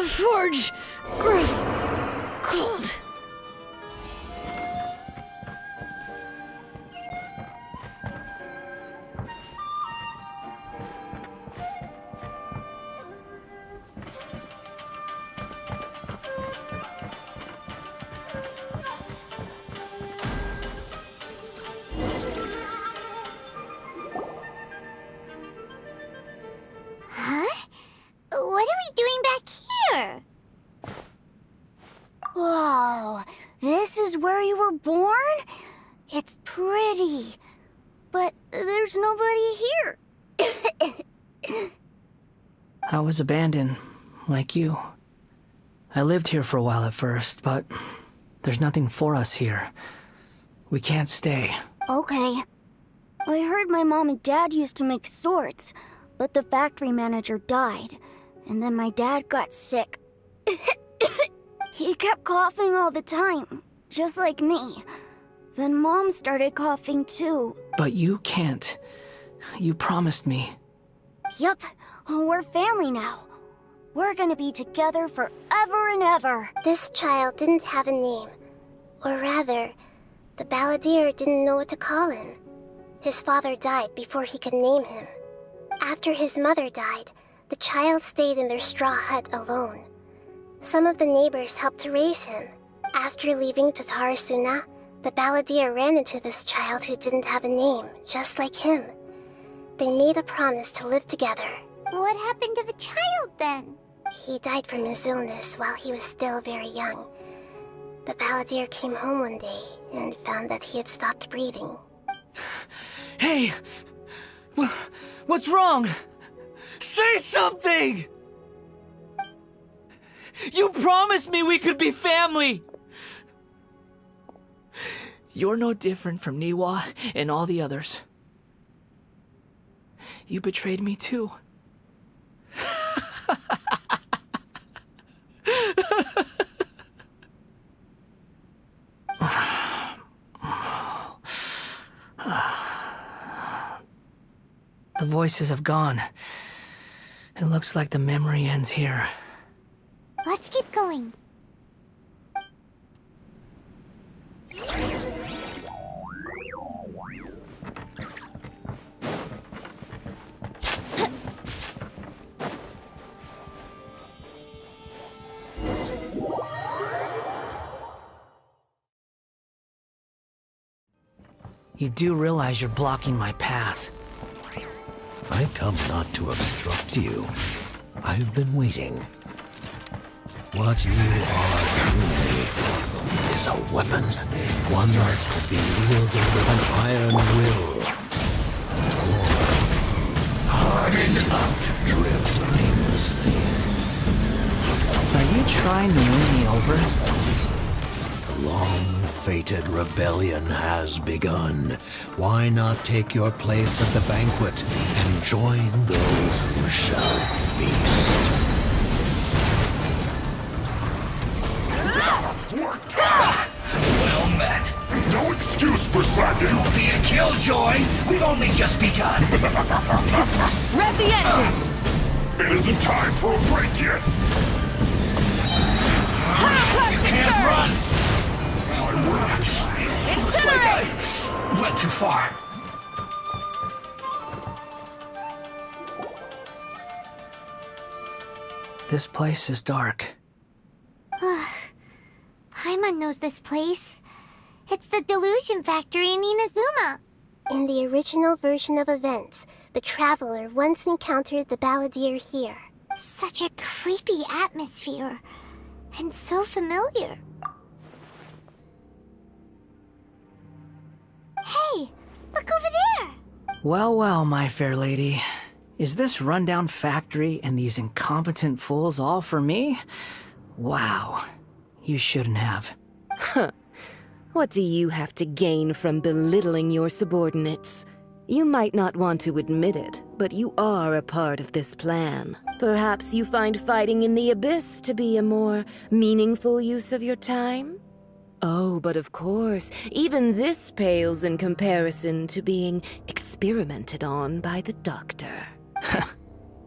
The forge! Gross. Cold. Huh? What are we doing back here? Whoa, this is where you were born? It's pretty, but there's nobody here. I was abandoned, like you. I lived here for a while at first, but there's nothing for us here. We can't stay. Okay. I heard my mom and dad used to make swords, but the factory manager died, and then my dad got sick. He kept coughing all the time, just like me. Then Mom started coughing too. But you can't. You promised me. Yup, we're family now. We're gonna be together forever and ever. This child didn't have a name. Or rather, the balladeer didn't know what to call him. His father died before he could name him. After his mother died, the child stayed in their straw hut alone. Some of the neighbors helped to raise him. After leaving Tatarasuna, the balladeer ran into this child who didn't have a name, just like him. They made a promise to live together. What happened to the child then? He died from his illness while he was still very young. The balladeer came home one day and found that he had stopped breathing. Hey! What's wrong? Say something! You promised me we could be family! You're no different from Niwa and all the others. You betrayed me too. The voices have gone. It looks like the memory ends here. Let's keep going. You do realize you're blocking my path. I come not to obstruct you. I've been waiting. What you are truly is a weapon, one that's to be wielded with an iron will. Or hardened out to drift aimlessly. Are you trying to win me over? The long-fated rebellion has begun. Why not take your place at the banquet and join those who shall feast? Well met. No excuse for sagging. Don't be a killjoy. We've only just begun. Rev the engines! It isn't time for a break yet. You can't run. Incinerate! Went too far. This place is dark. Paimon knows this place. It's the Delusion Factory in Inazuma. In the original version of events, the Traveler once encountered the balladeer here. Such a creepy atmosphere. And so familiar. Hey, look over there! Well, well, my fair lady. Is this rundown factory and these incompetent fools all for me? Wow. You shouldn't have. Huh. What do you have to gain from belittling your subordinates? You might not want to admit it, but you are a part of this plan. Perhaps you find fighting in the Abyss to be a more meaningful use of your time? Oh, but of course, even this pales in comparison to being experimented on by the doctor.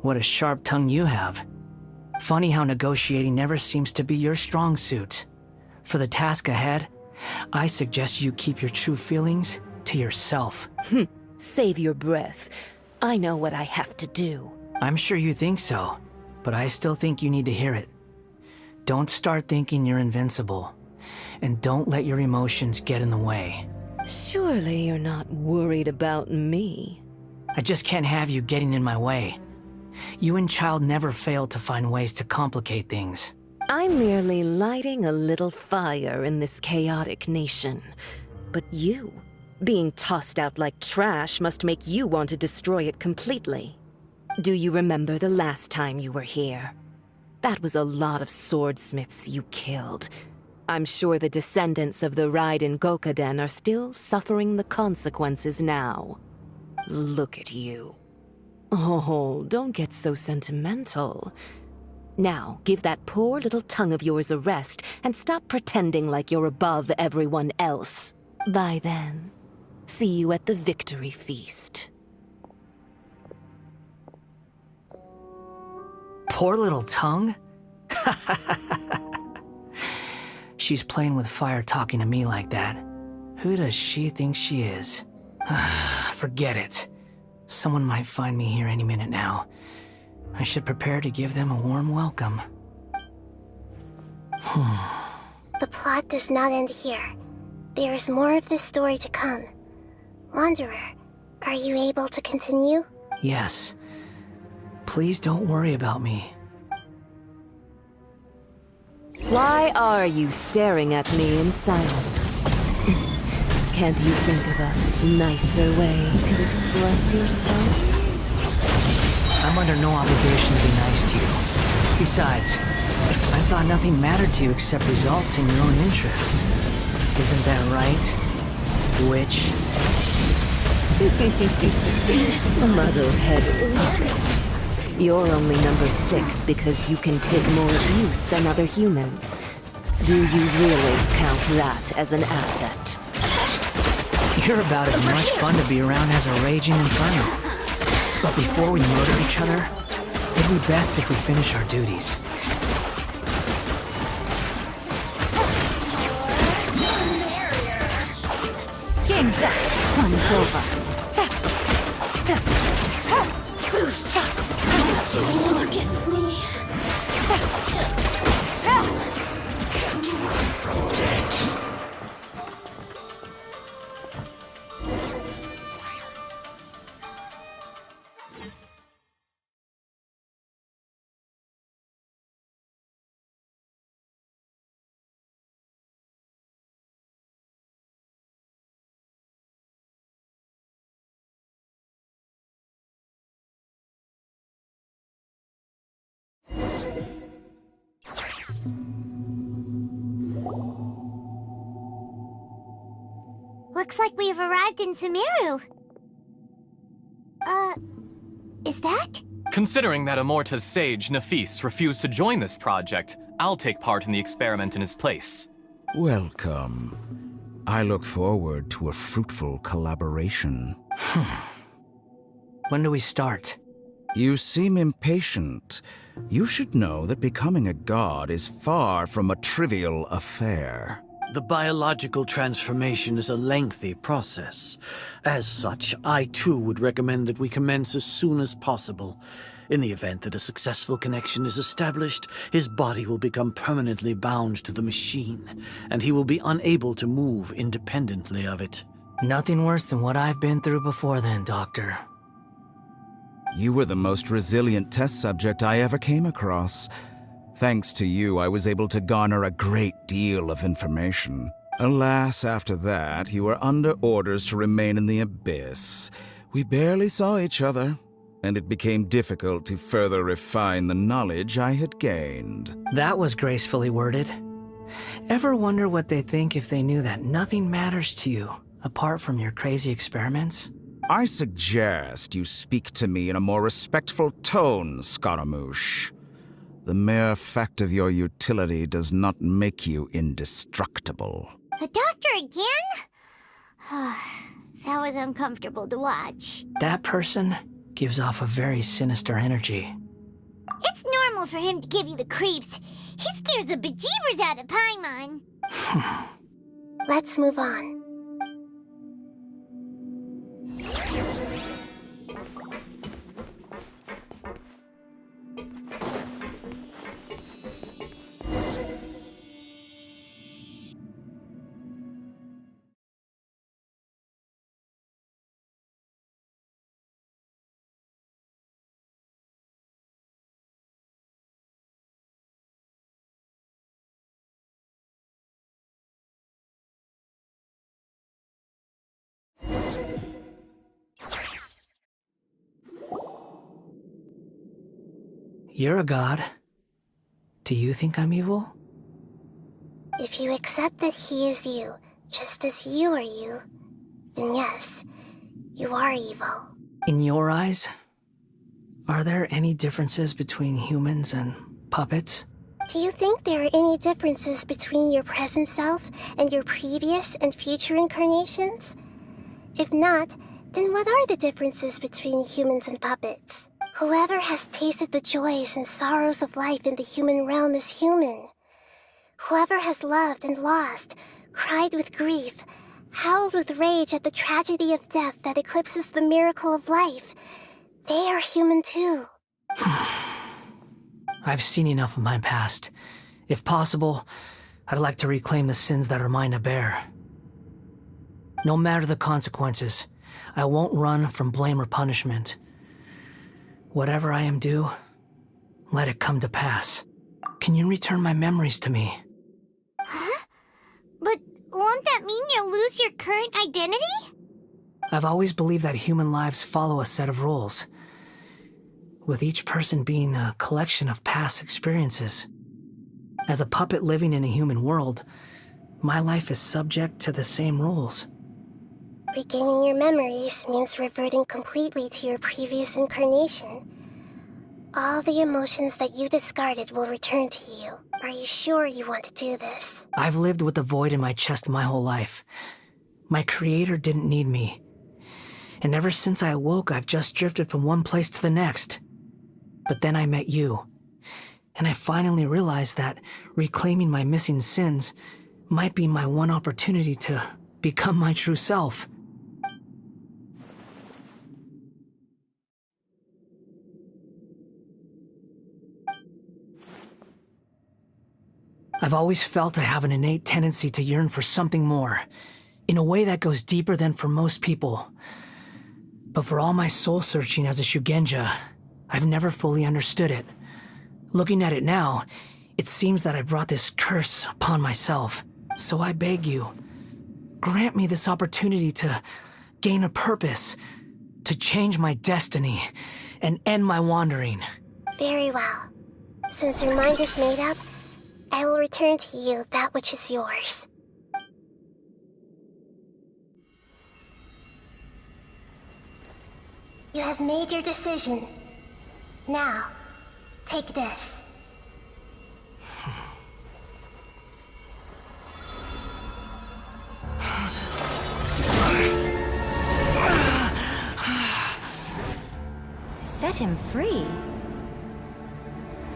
What a sharp tongue you have. Funny how negotiating never seems to be your strong suit. For the task ahead, I suggest you keep your true feelings to yourself. Save your breath. I know what I have to do. I'm sure you think so, but I still think you need to hear it. Don't start thinking you're invincible, and don't let your emotions get in the way. Surely you're not worried about me. I just can't have you getting in my way. You and Child never fail to find ways to complicate things. I'm merely lighting a little fire in this chaotic nation. But you, being tossed out like trash, must make you want to destroy it completely. Do you remember the last time you were here? That was a lot of swordsmiths you killed. I'm sure the descendants of the Raiden Gokaden are still suffering the consequences now. Look at you. Oh, don't get so sentimental. Now, give that poor little tongue of yours a rest and stop pretending like you're above everyone else. Bye then. See you at the victory feast. Poor little tongue? She's playing with fire talking to me like that. Who does she think she is? Forget it. Someone might find me here any minute now. I should prepare to give them a warm welcome. The plot does not end here. There is more of this story to come. Wanderer, are you able to continue? Yes. Please don't worry about me. Why are you staring at me in silence? Can't you think of a nicer way to express yourself? I'm under no obligation to be nice to you. Besides, I thought nothing mattered to you except results in your own interests. Isn't that right, witch? Muddlehead rabbit. You're only number 6 because you can take more abuse than other humans. Do you really count that as an asset? You're about as much fun to be around as a raging inferno. But before we murder each other, it'd be best if we finish our duties. Game set. Fun's over. Tap. Tap. So look at me. Can't run from death. Looks like we've arrived in Sumeru. Is that? Considering that Amorta's sage, Nafis, refused to join this project, I'll take part in the experiment in his place. Welcome. I look forward to a fruitful collaboration. When do we start? You seem impatient. You should know that becoming a god is far from a trivial affair. The biological transformation is a lengthy process. As such, I too would recommend that we commence as soon as possible. In the event that a successful connection is established, his body will become permanently bound to the machine, and he will be unable to move independently of it. Nothing worse than what I've been through before then, Doctor. You were the most resilient test subject I ever came across. Thanks to you, I was able to garner a great deal of information. Alas, after that, you were under orders to remain in the Abyss. We barely saw each other, and it became difficult to further refine the knowledge I had gained. That was gracefully worded. Ever wonder what they think if they knew that nothing matters to you, apart from your crazy experiments? I suggest you speak to me in a more respectful tone, Scaramouche. The mere fact of your utility does not make you indestructible. The doctor again? That was uncomfortable to watch. That person gives off a very sinister energy. It's normal normal for him to give you the creeps. He scares the bejeebers out of Paimon. Let's move on. You're a god. Do you think I'm evil? If you accept that he is you, just as you are you, then yes, you are evil. In your eyes, are there any differences between humans and puppets? Do you think there are any differences between your present self and your previous and future incarnations? If not, then what are the differences between humans and puppets? Whoever has tasted the joys and sorrows of life in the human realm is human. Whoever has loved and lost, cried with grief, howled with rage at the tragedy of death that eclipses the miracle of life, they are human too. I've seen enough of my past. If possible, I'd like to reclaim the sins that are mine to bear. No matter the consequences, I won't run from blame or punishment. Whatever I am due, let it come to pass. Can you return my memories to me? Huh? But won't that mean you'll lose your current identity? I've always believed that human lives follow a set of rules, with each person being a collection of past experiences. As a puppet living in a human world, my life is subject to the same rules. Regaining your memories means reverting completely to your previous incarnation. All the emotions that you discarded will return to you. Are you sure you want to do this? I've lived with a void in my chest my whole life. My creator didn't need me. And ever since I awoke, I've just drifted from one place to the next. But then I met you. And I finally realized that reclaiming my missing sins might be my one opportunity to become my true self. I've always felt I have an innate tendency to yearn for something more, in a way that goes deeper than for most people. But for all my soul-searching as a Shugenja, I've never fully understood it. Looking at it now, it seems that I brought this curse upon myself. So I beg you, grant me this opportunity to gain a purpose, to change my destiny, and end my wandering. Very well. Since your mind is made up, I will return to you that which is yours. You have made your decision. Now, take this. Set him free?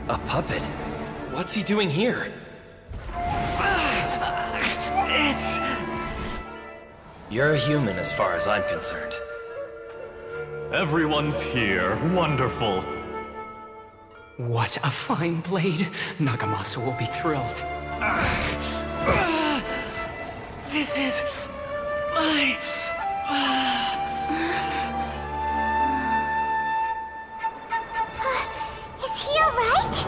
A puppet? What's he doing here? You're a human as far as I'm concerned. Everyone's here. Wonderful. What a fine blade. Nagamasa will be thrilled. This is my... Is he alright?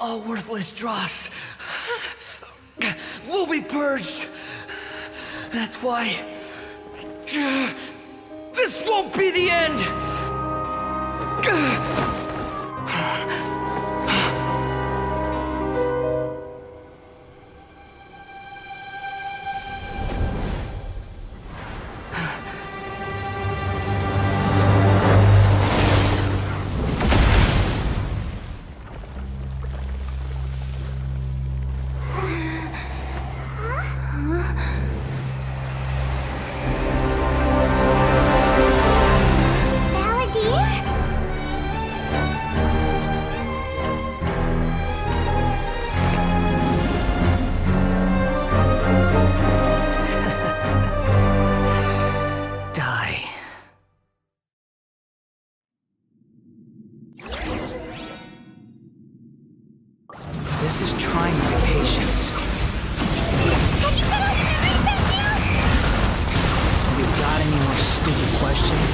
All worthless dross will be purged. That's why this won't be the end. This is trying my patience. Have you been on the reset now? You got any more stupid questions?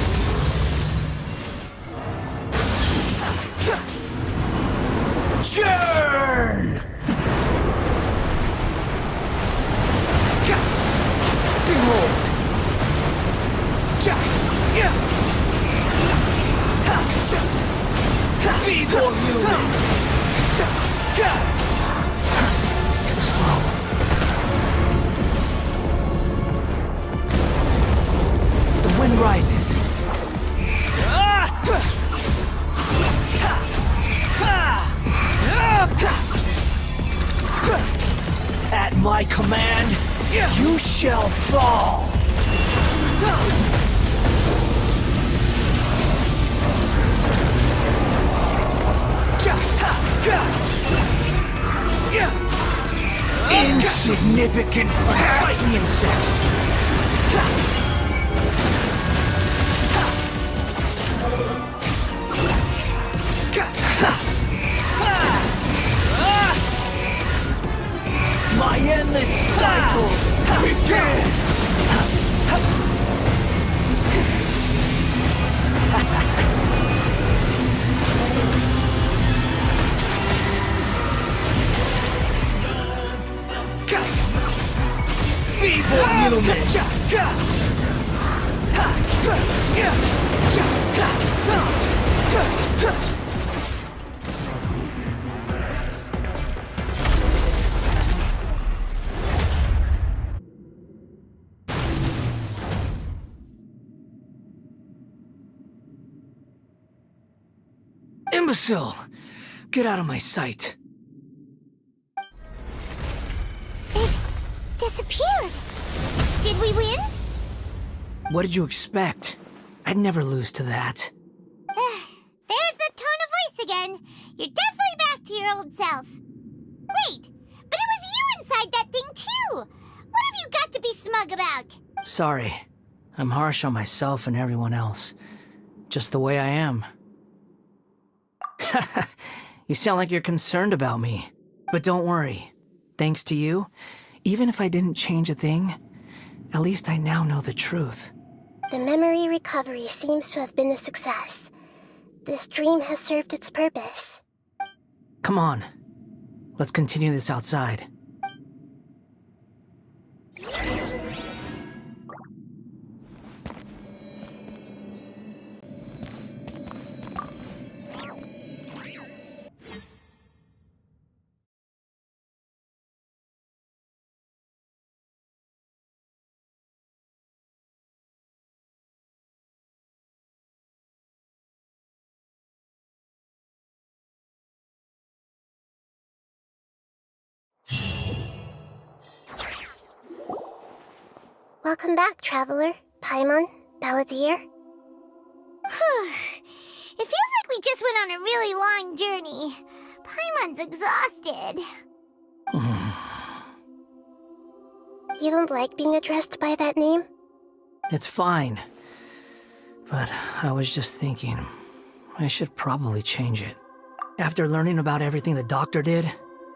Churn! Behold! Be more human! Too slow. The wind rises. At my command, you shall fall. Insignificant, unsightly insects. My endless cycle begins! Feeble human! Imbecile! Get out of my sight. It disappeared. Did we win? What did you expect? I'd never lose to that. There's the tone of voice again. You're definitely back to your old self. Wait, but it was you inside that thing too. What have you got to be smug about? Sorry. I'm harsh on myself and everyone else. Just the way I am. You sound like you're concerned about me. But don't worry. Thanks to you, even if I didn't change a thing, at least I now know the truth. The memory recovery seems to have been a success. This dream has served its purpose. Come on. Let's continue this outside. Welcome back, Traveler, Paimon, Balladeer. It feels like we just went on a really long journey. Paimon's exhausted. You don't like being addressed by that name? It's fine. But I was just thinking, I should probably change it. After learning about everything the doctor did,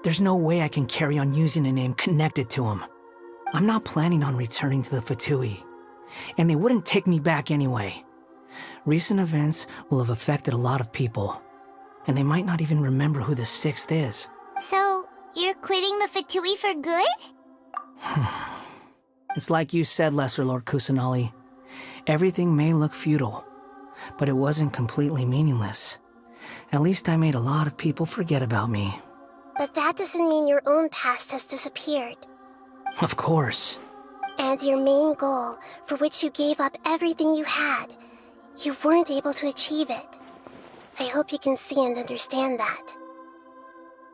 there's no way I can carry on using a name connected to him. I'm not planning on returning to the Fatui, and they wouldn't take me back anyway. Recent events will have affected a lot of people, and they might not even remember who the 6th is. So, you're quitting the Fatui for good? It's like you said, Lesser Lord Kusanali. Everything may look futile, but it wasn't completely meaningless. At least I made a lot of people forget about me. But that doesn't mean your own past has disappeared. Of course. And your main goal, for which you gave up everything you had, you weren't able to achieve it. I hope you can see and understand that.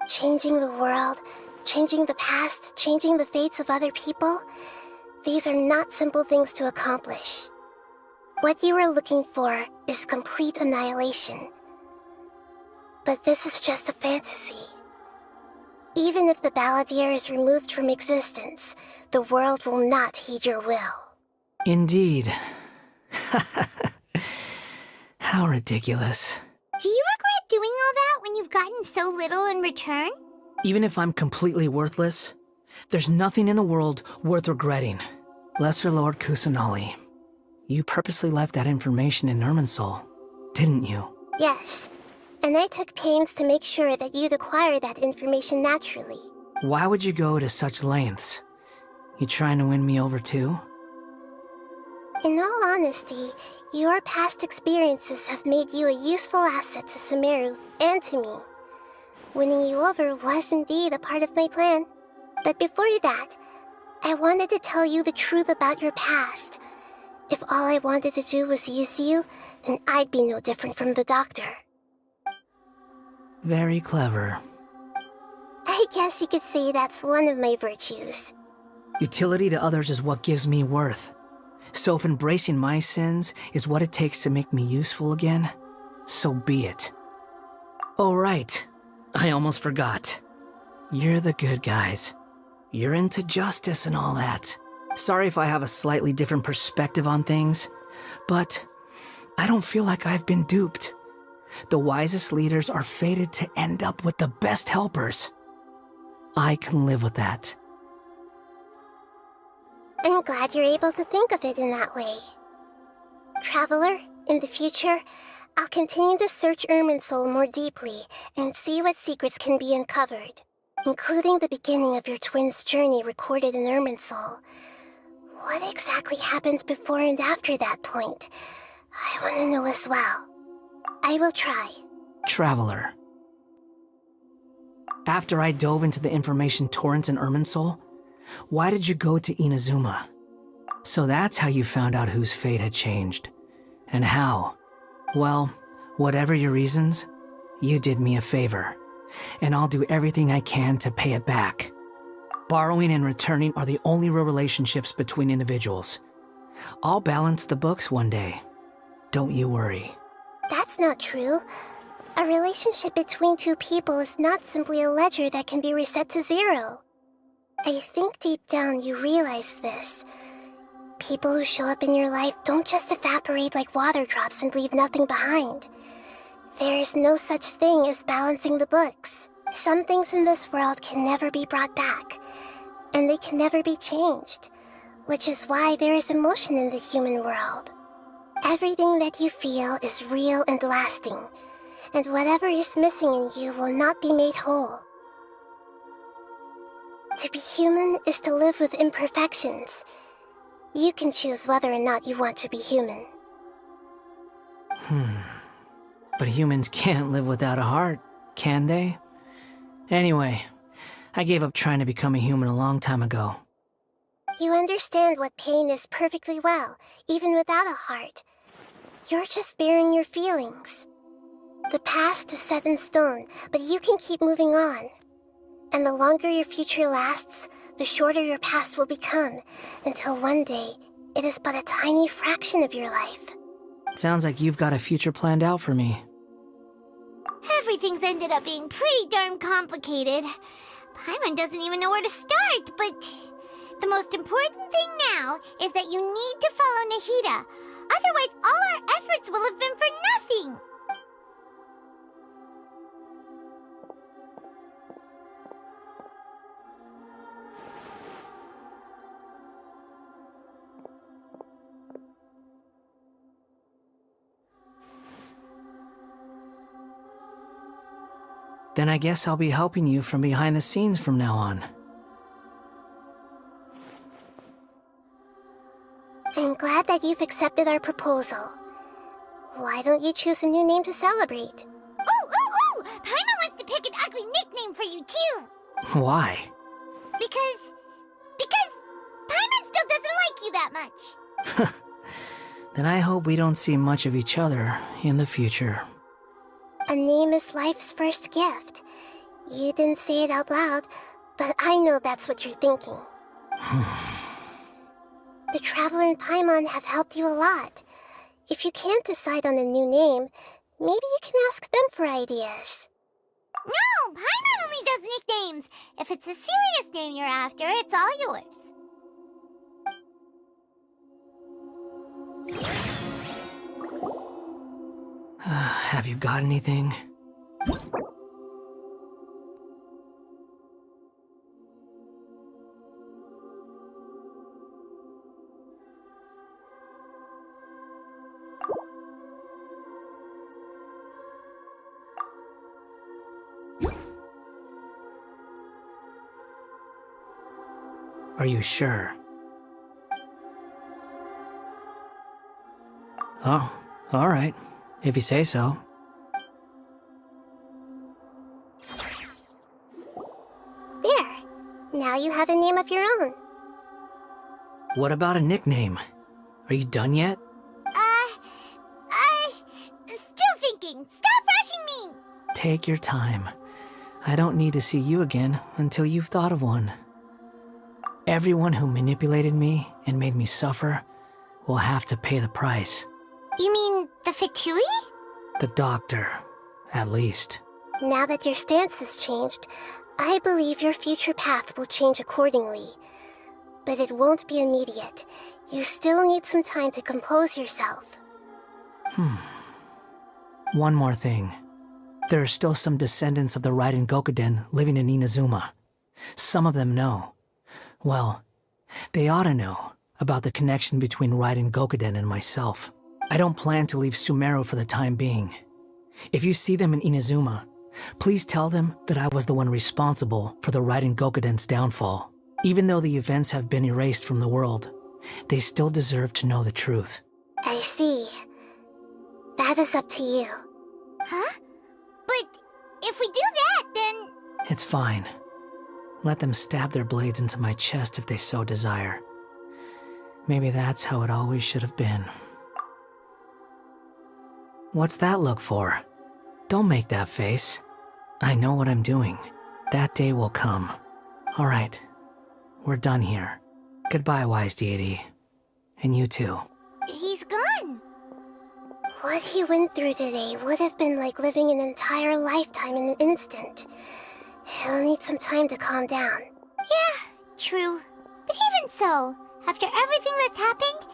Changing the world, changing the past, changing the fates of other people, these are not simple things to accomplish. What you are looking for is complete annihilation. But this is just a fantasy. Even if the Balladeer is removed from existence, the world will not heed your will. Indeed. How ridiculous. Do you regret doing all that when you've gotten so little in return? Even if I'm completely worthless, there's nothing in the world worth regretting. Lesser Lord Kusanali, you purposely left that information in Irminsul, didn't you? Yes, and I took pains to make sure that you'd acquire that information naturally. Why would you go to such lengths? You trying to win me over too? In all honesty, your past experiences have made you a useful asset to Sumeru and to me. Winning you over was indeed a part of my plan. But before that, I wanted to tell you the truth about your past. If all I wanted to do was use you, then I'd be no different from the doctor. Very clever. I guess you could say that's one of my virtues. Utility to others is what gives me worth. So if embracing my sins is what it takes to make me useful again, so be it. Oh right, I almost forgot. You're the good guys. You're into justice and all that. Sorry if I have a slightly different perspective on things, but I don't feel like I've been duped. The wisest leaders are fated to end up with the best helpers. I can live with that. I'm glad you're able to think of it in that way. Traveler, in the future, I'll continue to search Irminsul more deeply and see what secrets can be uncovered, including the beginning of your twins' journey recorded in Irminsul. What exactly happened before and after that point? I want to know as well. I will try. Traveler. After I dove into the information torrent in Irminsul, why did you go to Inazuma? So that's how you found out whose fate had changed. And how? Well, whatever your reasons, you did me a favor. And I'll do everything I can to pay it back. Borrowing and returning are the only real relationships between individuals. I'll balance the books one day. Don't you worry. That's not true. A relationship between two people is not simply a ledger that can be reset to zero. I think deep down you realize this. People who show up in your life don't just evaporate like water drops and leave nothing behind. There is no such thing as balancing the books. Some things in this world can never be brought back, and they can never be changed, which is why there is emotion in the human world. Everything that you feel is real and lasting, and whatever is missing in you will not be made whole. To be human is to live with imperfections. You can choose whether or not you want to be human. But humans can't live without a heart, can they? Anyway, I gave up trying to become a human a long time ago. You understand what pain is perfectly well, even without a heart. You're just bearing your feelings. The past is set in stone, but you can keep moving on. And the longer your future lasts, the shorter your past will become, until one day, it is but a tiny fraction of your life. Sounds like you've got a future planned out for me. Everything's ended up being pretty darn complicated. Paimon doesn't even know where to start, but the most important thing now is that you need to follow Nahida. Otherwise, all our efforts will have been for nothing. Then I guess I'll be helping you from behind the scenes from now on. I'm glad that you've accepted our proposal. Why don't you choose a new name to celebrate? Ooh! Paimon wants to pick an ugly nickname for you, too! Why? Because Paimon still doesn't like you that much. Then I hope we don't see much of each other in the future. A name is life's first gift. You didn't say it out loud, but I know that's what you're thinking. The Traveler and Paimon have helped you a lot. If you can't decide on a new name, maybe you can ask them for ideas. No! Paimon only does nicknames! If it's a serious name you're after, it's all yours. Have you got anything? Are you sure? Oh, all right. If you say so. There. Now you have a name of your own. What about a nickname? Are you done yet? Still thinking. Stop rushing me! Take your time. I don't need to see you again until you've thought of one. Everyone who manipulated me and made me suffer will have to pay the price. You mean the Fatui? The doctor, at least. Now that your stance has changed, I believe your future path will change accordingly. But it won't be immediate. You still need some time to compose yourself. One more thing. There are still some descendants of the Raiden Gokuden living in Inazuma. Some of them know. Well, they ought to know about the connection between Raiden Gokuden and myself. I don't plan to leave Sumeru for the time being. If you see them in Inazuma, please tell them that I was the one responsible for the Raiden Gokuden's downfall. Even though the events have been erased from the world, they still deserve to know the truth. I see. That is up to you. Huh? But if we do that, then... It's fine. Let them stab their blades into my chest if they so desire. Maybe that's how it always should have been. What's that look for? Don't make that face. I know what I'm doing. That day will come. All right. We're done here. Goodbye, wise deity. And you too. He's gone. What he went through today would have been like living an entire lifetime in an instant. He'll need some time to calm down. Yeah, true. But even so, after everything that's happened,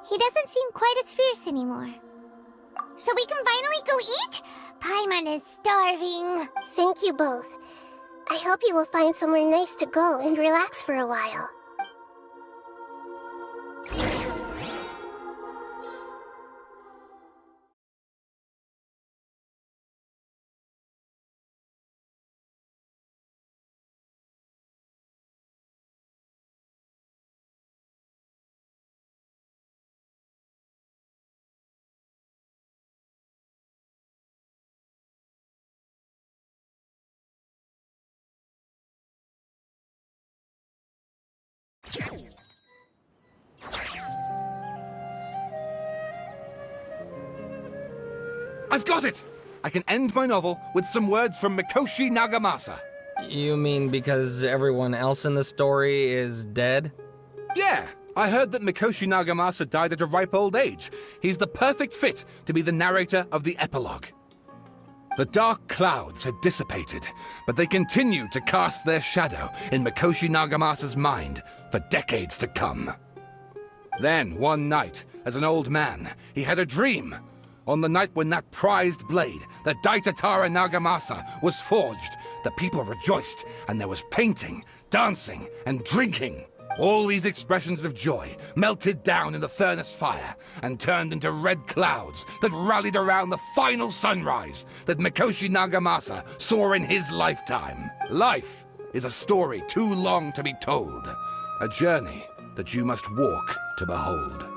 he doesn't seem quite as fierce anymore. So we can finally go eat? Paimon is starving. Thank you both. I hope you will find somewhere nice to go and relax for a while. I've got it! I can end my novel with some words from Mikoshi Nagamasa. You mean because everyone else in the story is dead? Yeah, I heard that Mikoshi Nagamasa died at a ripe old age. He's the perfect fit to be the narrator of the epilogue. The dark clouds had dissipated, but they continued to cast their shadow in Mikoshi Nagamasa's mind for decades to come. Then, one night, as an old man, he had a dream. On the night when that prized blade, the Daitatara Nagamasa, was forged, the people rejoiced, and there was painting, dancing, and drinking. All these expressions of joy melted down in the furnace fire and turned into red clouds that rallied around the final sunrise that Mikoshi Nagamasa saw in his lifetime. Life is a story too long to be told, a journey that you must walk to behold.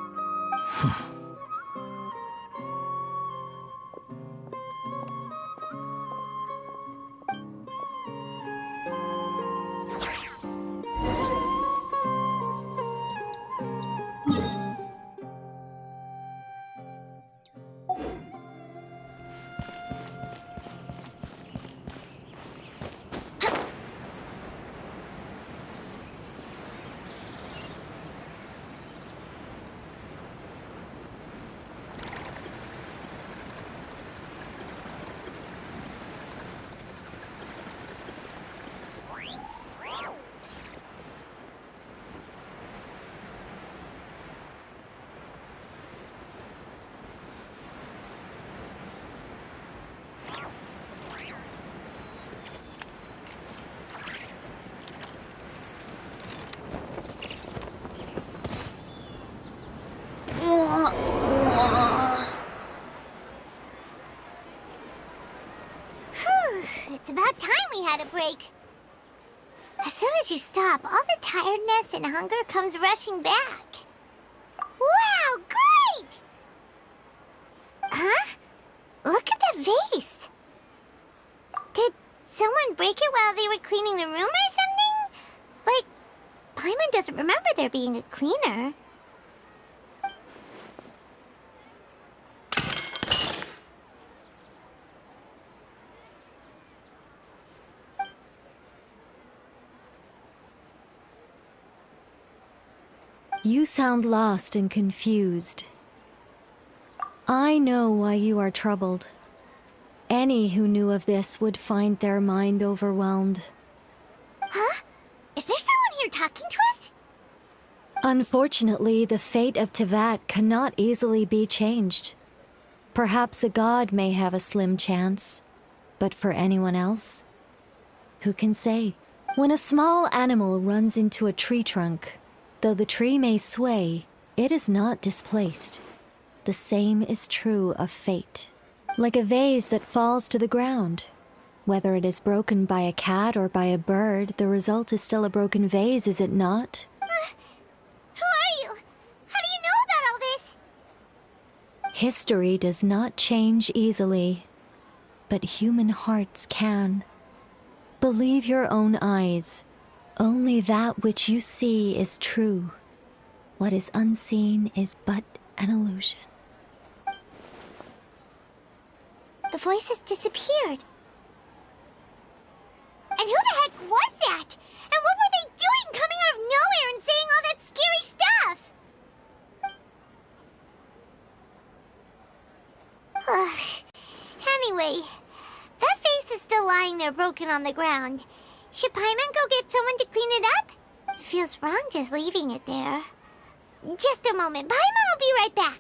It's about time we had a break. As soon as you stop, all the tiredness and hunger comes rushing back. Wow, great! Huh? Look at the vase. Did someone break it while they were cleaning the room or something? But Paimon doesn't remember there being a cleaner. You sound lost and confused. I know why you are troubled. Any who knew of this would find their mind overwhelmed. Huh? Is there someone here talking to us? Unfortunately, the fate of Tevat cannot easily be changed. Perhaps a god may have a slim chance, but for anyone else, who can say? When a small animal runs into a tree trunk, though the tree may sway, it is not displaced. The same is true of fate. Like a vase that falls to the ground. Whether it is broken by a cat or by a bird, the result is still a broken vase, is it not? Who are you? How do you know about all this? History does not change easily, but human hearts can. Believe your own eyes. Only that which you see is true. What is unseen is but an illusion. The voice has disappeared. And who the heck was that? And what were they doing coming out of nowhere and saying all that scary stuff? Anyway, that vase is still lying there broken on the ground. Should Paimon go get someone to clean it up? It feels wrong just leaving it there. Just a moment. Paimon will be right back.